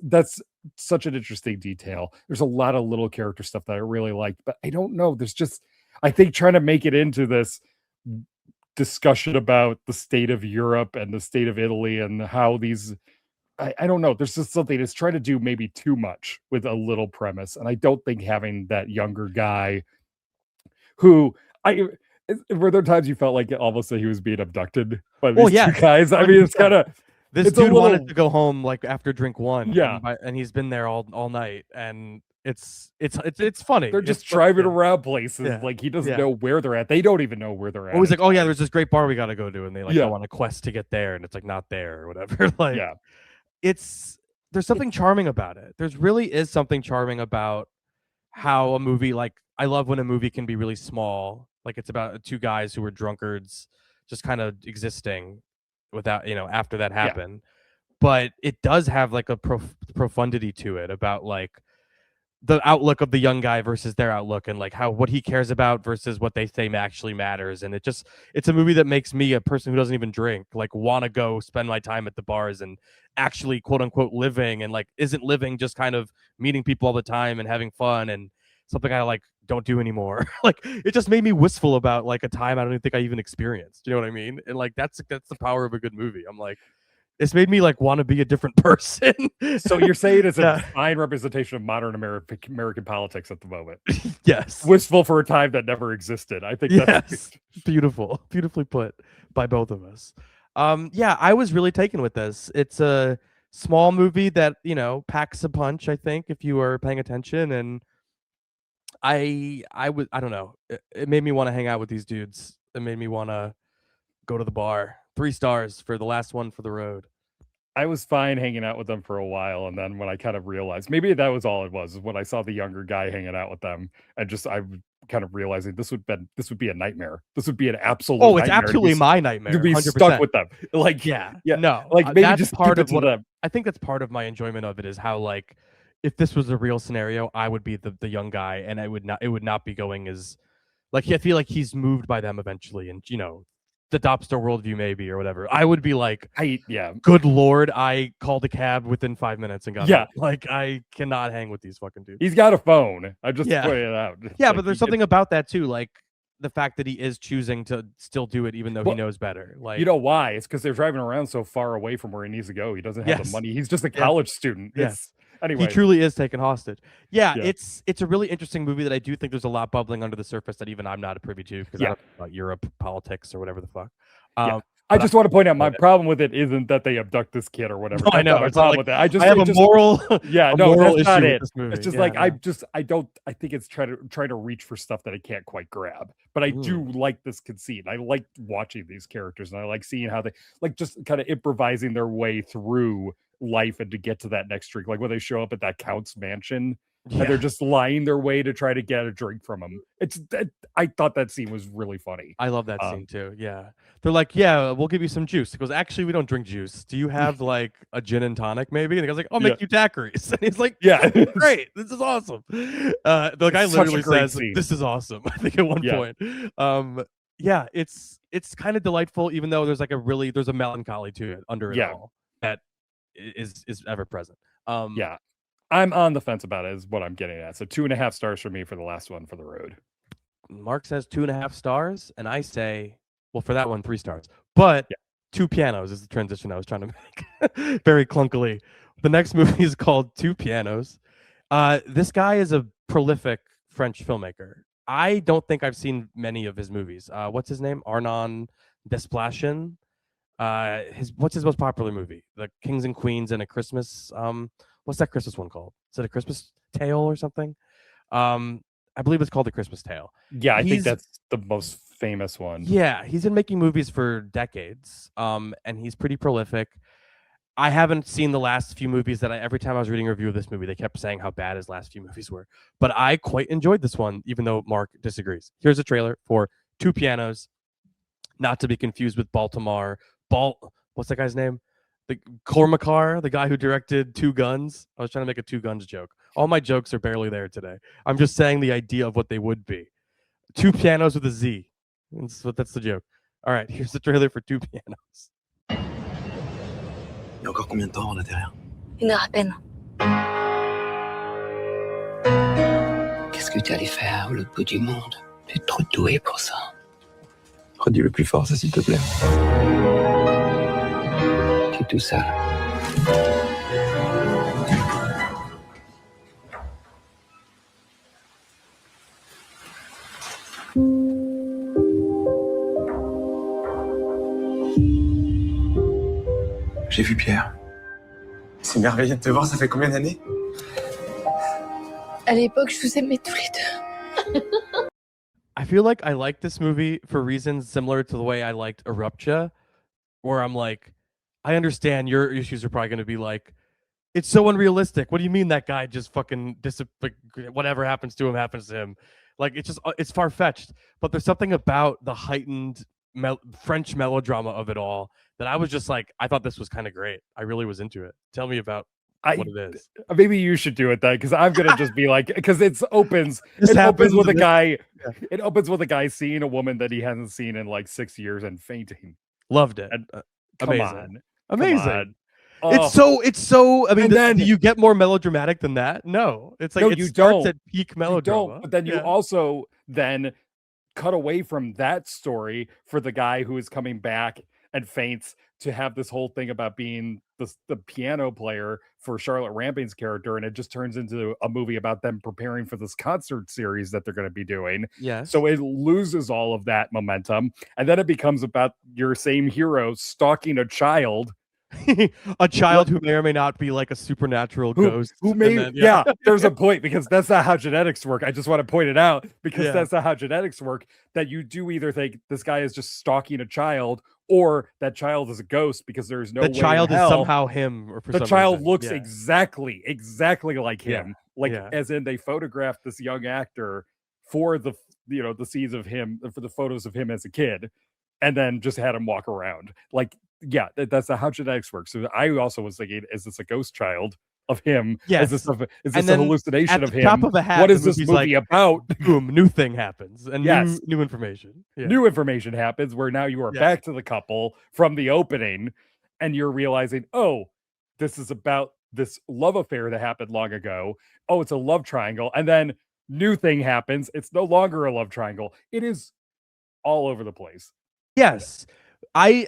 That's such an interesting detail. There's a lot of little character stuff that I really liked, but I don't know. There's just, I think, trying to make it into this discussion about the state of Europe and the state of Italy and how these, I don't know. There's just something that's trying to do maybe too much with a little premise. And I don't think having that younger guy who were there times you felt like almost that he was being abducted by these two guys? I mean, it's kind of, this dude wanted to go home like after drink one. Yeah. And he's been there all night. And it's funny. They're just driving around places. Yeah. Like he doesn't know where they're at. They don't even know where they're at. Always like, oh yeah, there's this great bar we got to go to, and they like go on a quest to get there, and it's like not there or whatever. Like, there's something charming about it. There's really is something charming about how a movie, like, I love when a movie can be really small. Like it's about two guys who were drunkards, just kind of existing without, after that happened. But it does have like a profundity to it about like the outlook of the young guy versus their outlook, and like what he cares about versus what they say actually matters. And it's a movie that makes me, a person who doesn't even drink, like want to go spend my time at the bars and actually quote unquote living, and like isn't living just kind of meeting people all the time and having fun, and something I like don't do anymore. Like it just made me wistful about like a time I don't even think I even experienced. Do you know what I mean? And like that's the power of a good movie. I'm like, it's made me like want to be a different person. So you're saying it's a fine representation of modern American politics at the moment. Yes. Wistful for a time that never existed. I think that's beautiful. Beautifully put by both of us. I was really taken with this. It's a small movie that, packs a punch, I think, if you are paying attention. And I don't know. It made me want to hang out with these dudes. It made me want to go to the bar. 3 stars for the last one for the road. I was fine hanging out with them for a while, and then when I kind of realized maybe that was all it was when I saw the younger guy hanging out with them, and just I kind of realizing this would be a nightmare. This would be an absolute. Oh, it's nightmare absolutely my nightmare. To be 100%. stuck with them. Like no. Like maybe that's just part keep it of to what them. I think that's part of my enjoyment of it is how like if this was a real scenario, I would be the young guy, and it would not be going as like I feel like he's moved by them eventually, and adopts their worldview maybe or whatever. I would be like, good lord, I called a cab within 5 minutes and got home. Like I cannot hang with these fucking dudes. He's got a phone. I just pointed it out. Yeah, Like, but there's something about that too, like the fact that he is choosing to still do it even though he knows better. Like you know why? It's because they're driving around so far away from where he needs to go. He doesn't have the money. He's just a college student. Anyway, he truly is taken hostage. It's a really interesting movie that I do think there's a lot bubbling under the surface that even I'm not privy to because I don't know about Europe politics or whatever the fuck. I just want to point out my problem with it isn't that they abduct this kid or whatever. No, I know. It's not with it. I have a moral. That's issue not with it. this movie. It's just like I think it's trying to reach for stuff that I can't quite grab. But I do like this conceit. I like watching these characters, and I like seeing how they like just kind of improvising their way through life and to get to that next drink. Like when they show up at that count's mansion and they're just lying their way to try to get a drink from him. I thought that scene was really funny. I love that scene too. Yeah, they're like, yeah, we'll give you some juice. He goes, actually, we don't drink juice. Do you have like a gin and tonic maybe? And the guy's like, I'll make you daiquiris. And he's like, great, this is awesome. The guy literally says, this is awesome. I think at one point. It's kind of delightful, even though there's like there's a melancholy to it under it all that is ever present. I'm on the fence about it is what I'm getting at. So 2.5 stars for me for the last one for the road. Mark says 2.5 stars, and I say, well, for that one, 3 stars. But 2 pianos is the transition I was trying to make very clunkily. The next movie is called 2 Pianos. This guy is a prolific French filmmaker. I don't think I've seen many of his movies. What's his name? Arnon Desplatien. What's his most popular movie? The Kings and Queens and a Christmas. What's that Christmas one called? Is it A Christmas Tale or something? I believe it's called The Christmas Tale. Yeah, I think that's the most famous one. Yeah, he's been making movies for decades, and he's pretty prolific. I haven't seen the last few movies that every time I was reading a review of this movie, they kept saying how bad his last few movies were. But I quite enjoyed this one, even though Mark disagrees. Here's a trailer for 2 Pianos, not to be confused with Baltimore. What's that guy's name? The Cormacar, the guy who directed 2 Guns. I was trying to make a 2 Guns joke. All my jokes are barely there today. I'm just saying the idea of what they would be. 2 Pianos with a Z. That's the joke. All right, here's the trailer for 2 Pianos. Il y a encore combien de temps à l'intérieur? 1 heure à peine. Qu'est-ce que tu allais faire à l'autre bout du monde? Tu es trop doué pour ça. Redis-le plus fort, ça, s'il te plaît. Tu es tout seul. J'ai vu Pierre. C'est merveilleux de te voir, ça fait combien d'années? À l'époque, je vous aimais tous les deux. I feel like I like this movie for reasons similar to the way I liked Eruptia, where I'm like, I understand your issues are probably going to be like, it's so unrealistic. What do you mean that guy just fucking whatever happens to him? Like, it's far-fetched. But there's something about the heightened French melodrama of it all that I was just like, I thought this was kind of great. I really was into it. Tell me about what it is. Maybe you should do it then, because I'm gonna just be like, because it opens with a guy. Yeah. It opens with a guy seeing a woman that he hasn't seen in like 6 years and fainting. Loved it. And, amazing. Oh. It's so. I mean, then do you get more melodramatic than that? No, it's like you starts don't. at peak melodrama. But then you also then cut away from that story for the guy who is coming back and faints to have this whole thing about being the piano player for Charlotte Ramping's character, and it just turns into a movie about them preparing for this concert series that they're going to be doing. Yeah. So it loses all of that momentum, and then it becomes about your same hero stalking a child. A child who may or may not be like a supernatural ghost. Who may, there's a point, because that's not how genetics work. I just want to point it out, because that's not how genetics work, that you do either think this guy is just stalking a child, or that child is a ghost, because there's no way child in is hell somehow him, or for the some child reason. looks exactly like him. Like, Yeah. as in they photographed this young actor for the the scenes of him, for the photos of him as a kid, and then just had him walk around. Like, yeah, that's how genetics works. So I also was thinking, is this a ghost child of him? Yes. Is this a hallucination of him? Top of the hat, what is this movie about? Boom, new thing happens, and Yes. new information. Yeah. New information happens where now you are back to the couple from the opening, and you're realizing, oh, this is about this love affair that happened long ago. Oh, it's a love triangle. And then new thing happens. It's no longer a love triangle. It is all over the place. Yes. I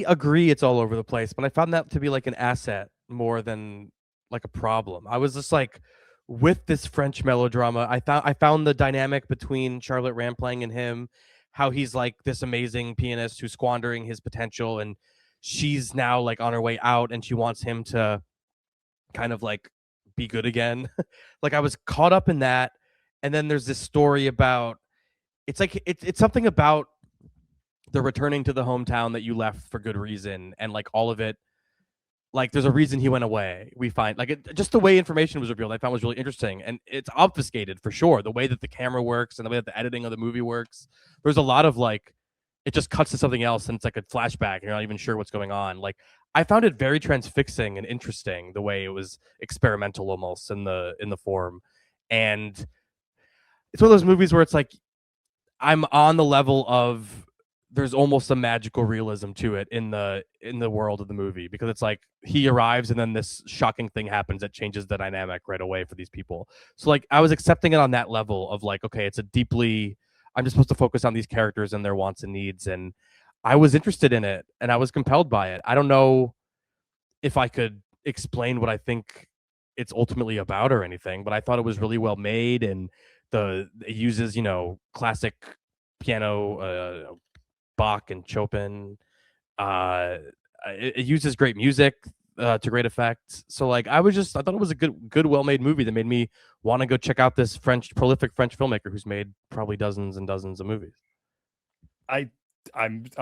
agree it's all over the place, but I found that to be like an asset more than like a problem. I was just like, with this French melodrama, I found the dynamic between Charlotte Rampling and him, how he's like this amazing pianist who's squandering his potential, and she's now like on her way out, and she wants him to kind of like be good again. Like, I was caught up in that. And then there's this story about, it's like it's something about the returning to the hometown that you left for good reason, and like all of it, like there's a reason he went away. We find like just the way information was revealed, I found was really interesting, and it's obfuscated for sure. The way that the camera works and the way that the editing of the movie works, there's a lot of like, it just cuts to something else, and it's like a flashback, and you're not even sure what's going on. Like, I found it very transfixing and interesting the way it was experimental almost in the form, and it's one of those movies where it's like I'm on the level of, there's almost a magical realism to it in the world of the movie, because it's like he arrives and then this shocking thing happens that changes the dynamic right away for these people. So like I was accepting it on that level of like, okay, it's a deeply, I'm just supposed to focus on these characters and their wants and needs, and I was interested in it and I was compelled by it. I don't know if I could explain what I think it's ultimately about or anything, but I thought it was really well made, and it uses, classic piano, Bach and Chopin. It uses great music to great effect. So like I thought it was a good well-made movie that made me want to go check out this prolific French filmmaker who's made probably dozens and dozens of movies. I'm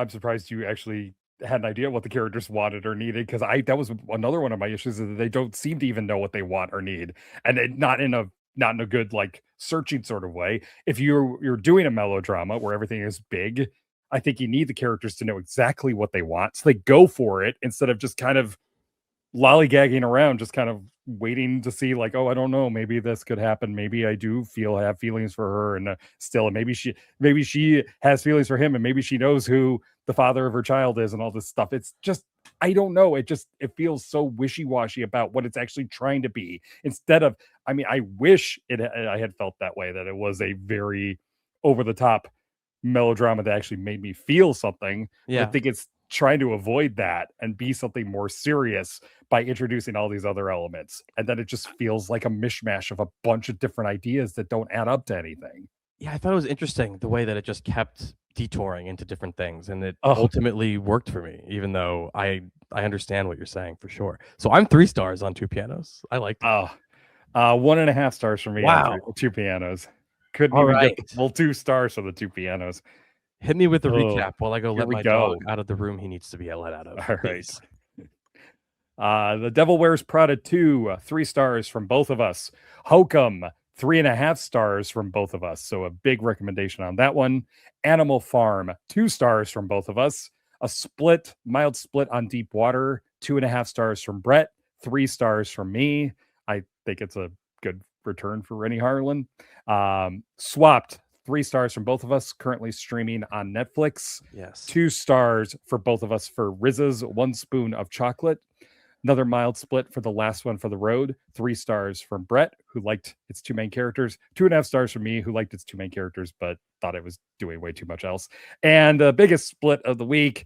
surprised you actually had an idea what the characters wanted or needed, because that was another one of my issues, is that they don't seem to even know what they want or need, and not in a good like searching sort of way. If you're doing a melodrama where everything is big, I think you need the characters to know exactly what they want, so they go for it instead of just kind of lollygagging around, just kind of waiting to see like, oh, I don't know, maybe this could happen, maybe I do have feelings for her, and still, and maybe she has feelings for him, and maybe she knows who the father of her child is, and all this stuff. It's just, I don't know, it feels so wishy-washy about what it's actually trying to be, instead of, I mean, I wish I had felt that way, that it was a very over-the-top melodrama that actually made me feel something. Yeah. I think it's trying to avoid that and be something more serious by introducing all these other elements, and then it just feels like a mishmash of a bunch of different ideas that don't add up to anything. Yeah, I thought it was interesting the way that it just kept detouring into different things, and it ultimately worked for me, even though I understand what you're saying for sure. So I'm 3 stars on Two Pianos. I like that. 1.5 stars for me. Wow. On Two Pianos. Couldn't All even right. get the full 2 stars for the Two Pianos. Hit me with the recap while I go Here let we my go. dog out of the room he needs to be let out of. All right. Please. The Devil Wears Prada 2, 3 stars from both of us. Hokum, 3.5 stars from both of us. So a big recommendation on that one. Animal Farm, 2 stars from both of us. A mild split on Deep Water, 2.5 stars from Brett, 3 stars from me. I think it's a good return for Rennie Harlan. Swapped, 3 stars from both of us, currently streaming on Netflix. Yes. 2 stars for both of us for RZA's One Spoon of Chocolate. Another mild split for The Last One for the Road. 3 stars from Brett, who liked its 2 main characters. 2.5 stars from me, who liked its 2 main characters, but thought it was doing way too much else. And the biggest split of the week,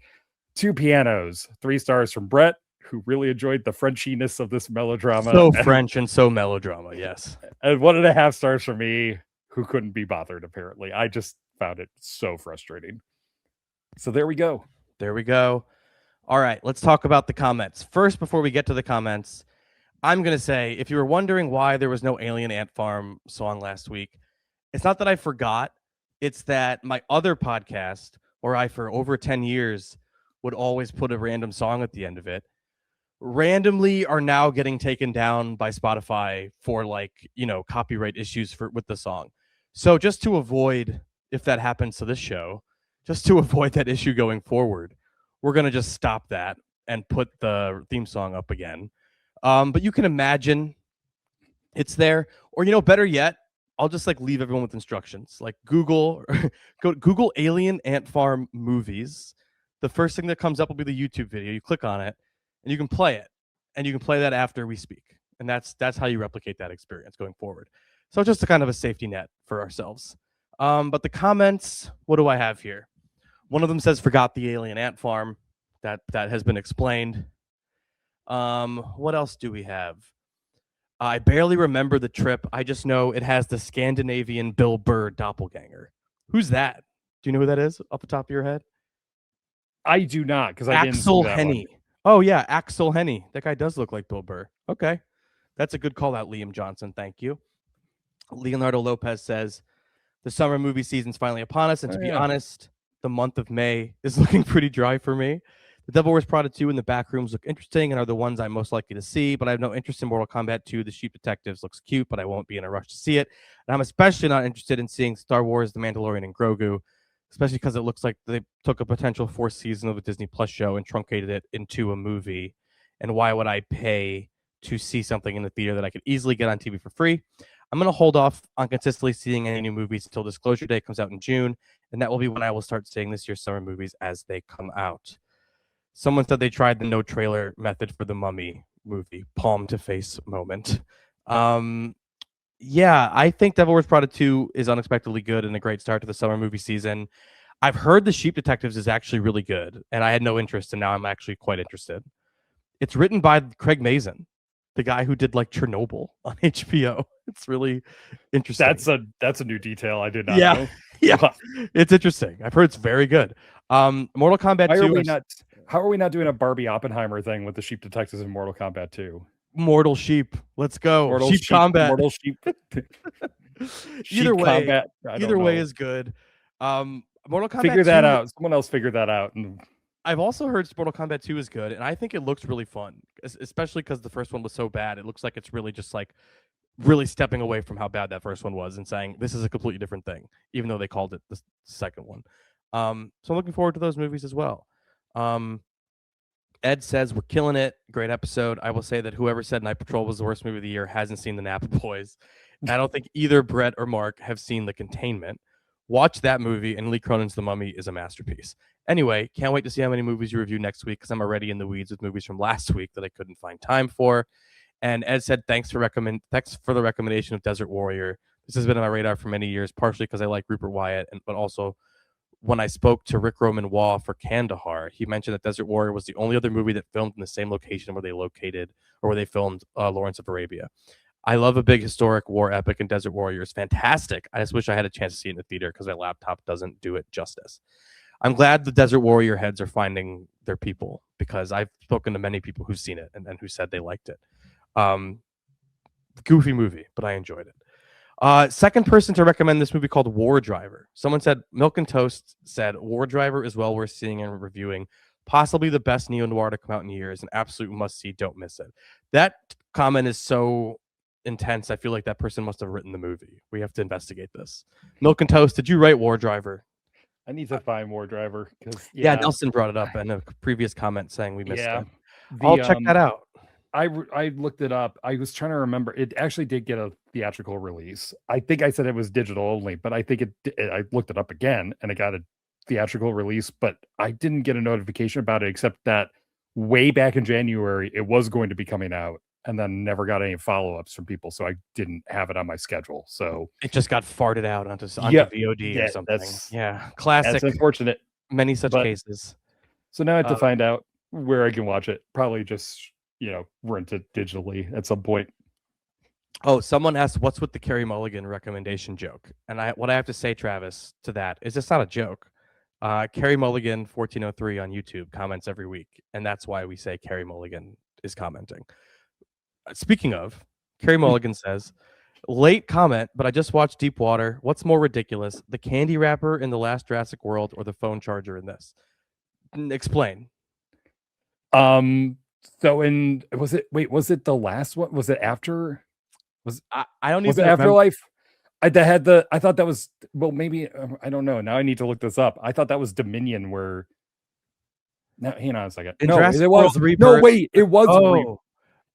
Two Pianos. 3 stars from Brett, who really enjoyed the Frenchiness of this melodrama. So French and so melodrama, yes. And 1.5 stars from me, who couldn't be bothered, apparently. I just found it so frustrating. So there we go. There we go. All right, let's talk about the comments. First, before we get to the comments, I'm going to say, if you were wondering why there was no Alien Ant Farm song last week, it's not that I forgot. It's that my other podcast, where I, for over 10 years, would always put a random song at the end of it, randomly are now getting taken down by Spotify for copyright issues with the song. So just to avoid if that happens to this show, just to avoid that issue going forward, we're going to just stop that and put the theme song up again. But you can imagine it's there. Or, better yet, I'll just leave everyone with instructions. Like Google Alien Ant Farm movies. The first thing that comes up will be the YouTube video. You click on it and you can play it. And you can play that after we speak. And that's how you replicate that experience going forward. So just a kind of a safety net for ourselves. But the comments, what do I have here? One of them says, forgot the alien ant farm. That has been explained. What else do we have? I barely remember the trip. I just know it has the Scandinavian Bill Burr doppelganger. Who's that? Do you know who that is off the top of your head? I do not, because I didn't see Axel that Henny. one. Oh, yeah, Axel Henny. That guy does look like Bill Burr. Okay. That's a good call out, Liam Johnson. Thank you. Leonardo Lopez says, the summer movie season's finally upon us, and to be honest, the month of May is looking pretty dry for me. The Devil Wears Prada 2 and the Backrooms look interesting and are the ones I'm most likely to see, but I have no interest in Mortal Kombat 2. The Sheep Detectives looks cute, but I won't be in a rush to see it. And I'm especially not interested in seeing Star Wars, The Mandalorian, and Grogu, especially because it looks like they took a potential 4th season of a Disney Plus show and truncated it into a movie. And why would I pay to see something in the theater that I could easily get on TV for free? I'm going to hold off on consistently seeing any new movies until Disclosure Day comes out in June, and that will be when I will start seeing this year's summer movies as they come out. Someone said they tried the no trailer method for the Mummy movie, palm to face moment. Yeah, I think Devil Wears Prada 2 is unexpectedly good and a great start to the summer movie season. I've heard The Sheep Detectives is actually really good, and I had no interest, and now I'm actually quite interested. It's written by Craig Mazin, the guy who did Chernobyl on HBO. It's really interesting. That's a new detail I did not know. Yeah, it's interesting. I've heard it's very good. Mortal Kombat 2. How are we not doing a Barbie Oppenheimer thing with the Sheep Detectives in Mortal Kombat 2? Mortal Sheep. Let's go. Sheep Combat. Mortal Sheep. Either way, Combat. Either way is good. Mortal Kombat Figure that out. Someone else figure that out. I've also heard Mortal Kombat 2 is good, and I think it looks really fun, especially because the first one was so bad. It looks like it's really just really stepping away from how bad that first one was and saying this is a completely different thing, even though they called it the second one. So I'm looking forward to those movies as well. Ed says we're killing it. Great episode. I will say that whoever said Night Patrol was the worst movie of the year hasn't seen the Napa Boys. I don't think either Brett or Mark have seen The Containment. Watch that movie, and Lee Cronin's The Mummy is a masterpiece. Anyway, can't wait to see how many movies you review next week because I'm already in the weeds with movies from last week that I couldn't find time for. And Ed said, thanks for the recommendation of Desert Warrior. This has been on my radar for many years, partially because I like Rupert Wyatt, but also when I spoke to Rick Roman Waugh for Kandahar, he mentioned that Desert Warrior was the only other movie that filmed in the same location where they filmed Lawrence of Arabia. I love a big historic war epic, and Desert Warrior is fantastic. I just wish I had a chance to see it in the theater because my laptop doesn't do it justice. I'm glad the Desert Warrior heads are finding their people because I've spoken to many people who've seen it and who said they liked it. Goofy movie, but I enjoyed it. Second person to recommend this movie called War Driver. Someone said, Milk and Toast said, War Driver is well worth seeing and reviewing. Possibly the best neo-noir to come out in years. An absolute must-see. Don't miss it. That comment is so intense. I feel like that person must have written the movie. We have to investigate this. Milk and Toast, did you write War Driver? I need to find War Driver. Yeah, Nelson brought it up in a previous comment saying we missed it. I'll check that out. I looked it up. I was trying to remember. It actually did get a theatrical release. I think I said it was digital only, but I think I looked it up again and it got a theatrical release, but I didn't get a notification about it except that way back in January, it was going to be coming out and then never got any follow-ups from people. So I didn't have it on my schedule. So it just got farted out onto VOD or something. Classic. That's unfortunate. Many such cases. So now I have to find out where I can watch it. Probably just rent it digitally at some point. Oh, someone asked, what's with the Carey Mulligan recommendation joke? And what I have to say, Travis, to that is it's not a joke. Carey Mulligan 1403 on YouTube comments every week, and that's why we say Carey Mulligan is commenting. Speaking of, Carey Mulligan says, late comment, but I just watched Deep Water. What's more ridiculous, the candy wrapper in The Last Jurassic World or the phone charger in this? Explain. So was it the last one? Was it after? I don't Was even it Afterlife? I thought that was, well, maybe I don't know. Now I need to look this up. I thought that was Dominion where. Now, hang on a second. In No, Jurassic it was. World No, Rebirth- wait, it was. Oh,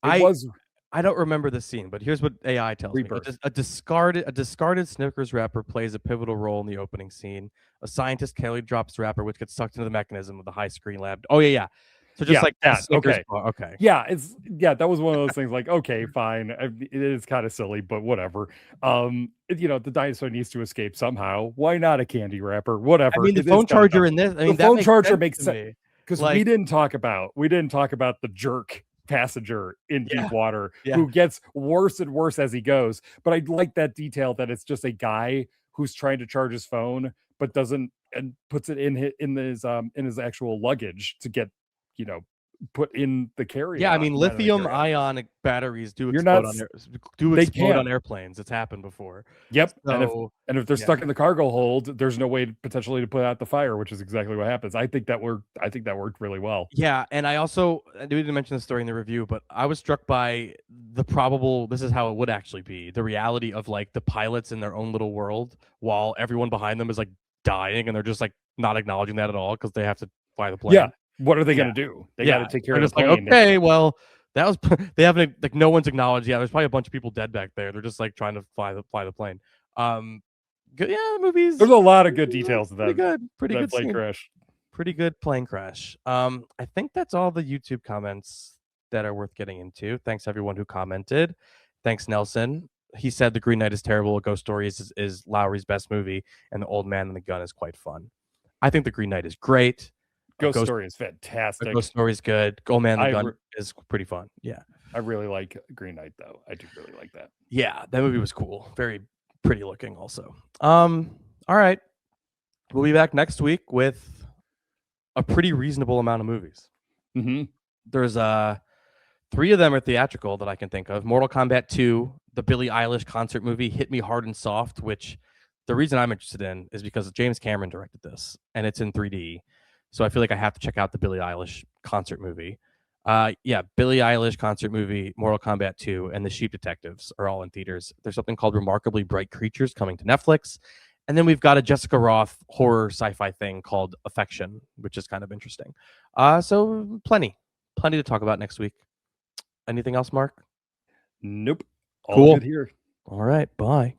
it was. I don't remember the scene, but here's what AI tells Rebirth. me. A discarded Snickers wrapper plays a pivotal role in the opening scene. A scientist carefully drops the wrapper, which gets sucked into the mechanism of the high screen lab. Oh yeah. So just like that. Snickers Okay. bar. Okay. Yeah, that was one of those things like, okay, fine. It is kind of silly, but whatever. The dinosaur needs to escape somehow. Why not a candy wrapper? Whatever. I mean, the It is phone kinda charger dumb. in this. I mean, the that phone makes charger sense makes to sense me. because Like- we didn't talk about the jerk passenger in deep water who gets worse and worse as he goes. But I like that detail that it's just a guy who's trying to charge his phone, but doesn't, and puts it in his actual luggage to get, put in the carry. Yeah, I mean, lithium ionic batteries do You're explode not- they can. on airplanes. It's happened before. Yep. So, and if they're stuck in the cargo hold, there's no way potentially to put out the fire, which is exactly what happens. I think that worked really well. yeah, and I didn't mention this story in the review, but I was struck by this is how it would actually be, the reality of like the pilots in their own little world while everyone behind them is like dying and they're just like not acknowledging that at all because they have to fly the plane. Yeah. What are they going to do? They got to take care of the plane. plane. Okay, well, that was they haven't like no one's acknowledged. Yeah, there's probably a bunch of people dead back there. They're just like trying to fly the plane. Good, the movies. There's a lot of good details of that. Pretty good plane scene. crash. Pretty good plane crash. I think that's all the YouTube comments that are worth getting into. Thanks everyone who commented. Thanks Nelson. He said The Green Knight is terrible. A Ghost Story is Lowry's best movie, and The Old Man and the Gun is quite fun. I think The Green Knight is great. Ghost Story is fantastic. Ghost Story is good. Old Man and the Gun is pretty fun. Yeah. I really like Green Knight though. I do really like that. Yeah, that movie was cool. Very pretty looking also. All right. We'll be back next week with a pretty reasonable amount of movies. Mm-hmm. There's 3 of them are theatrical that I can think of. Mortal Kombat 2, the Billie Eilish concert movie, Hit Me Hard and Soft, which the reason I'm interested in is because James Cameron directed this and it's in 3D. So I feel like I have to check out the Billie Eilish concert movie. Billie Eilish concert movie, Mortal Kombat 2, and The Sheep Detectives are all in theaters. There's something called Remarkably Bright Creatures coming to Netflix. And then we've got a Jessica Roth horror sci-fi thing called Affection, which is kind of interesting. So plenty to talk about next week. Anything else, Mark? Nope. All Cool. good here. All right. Bye.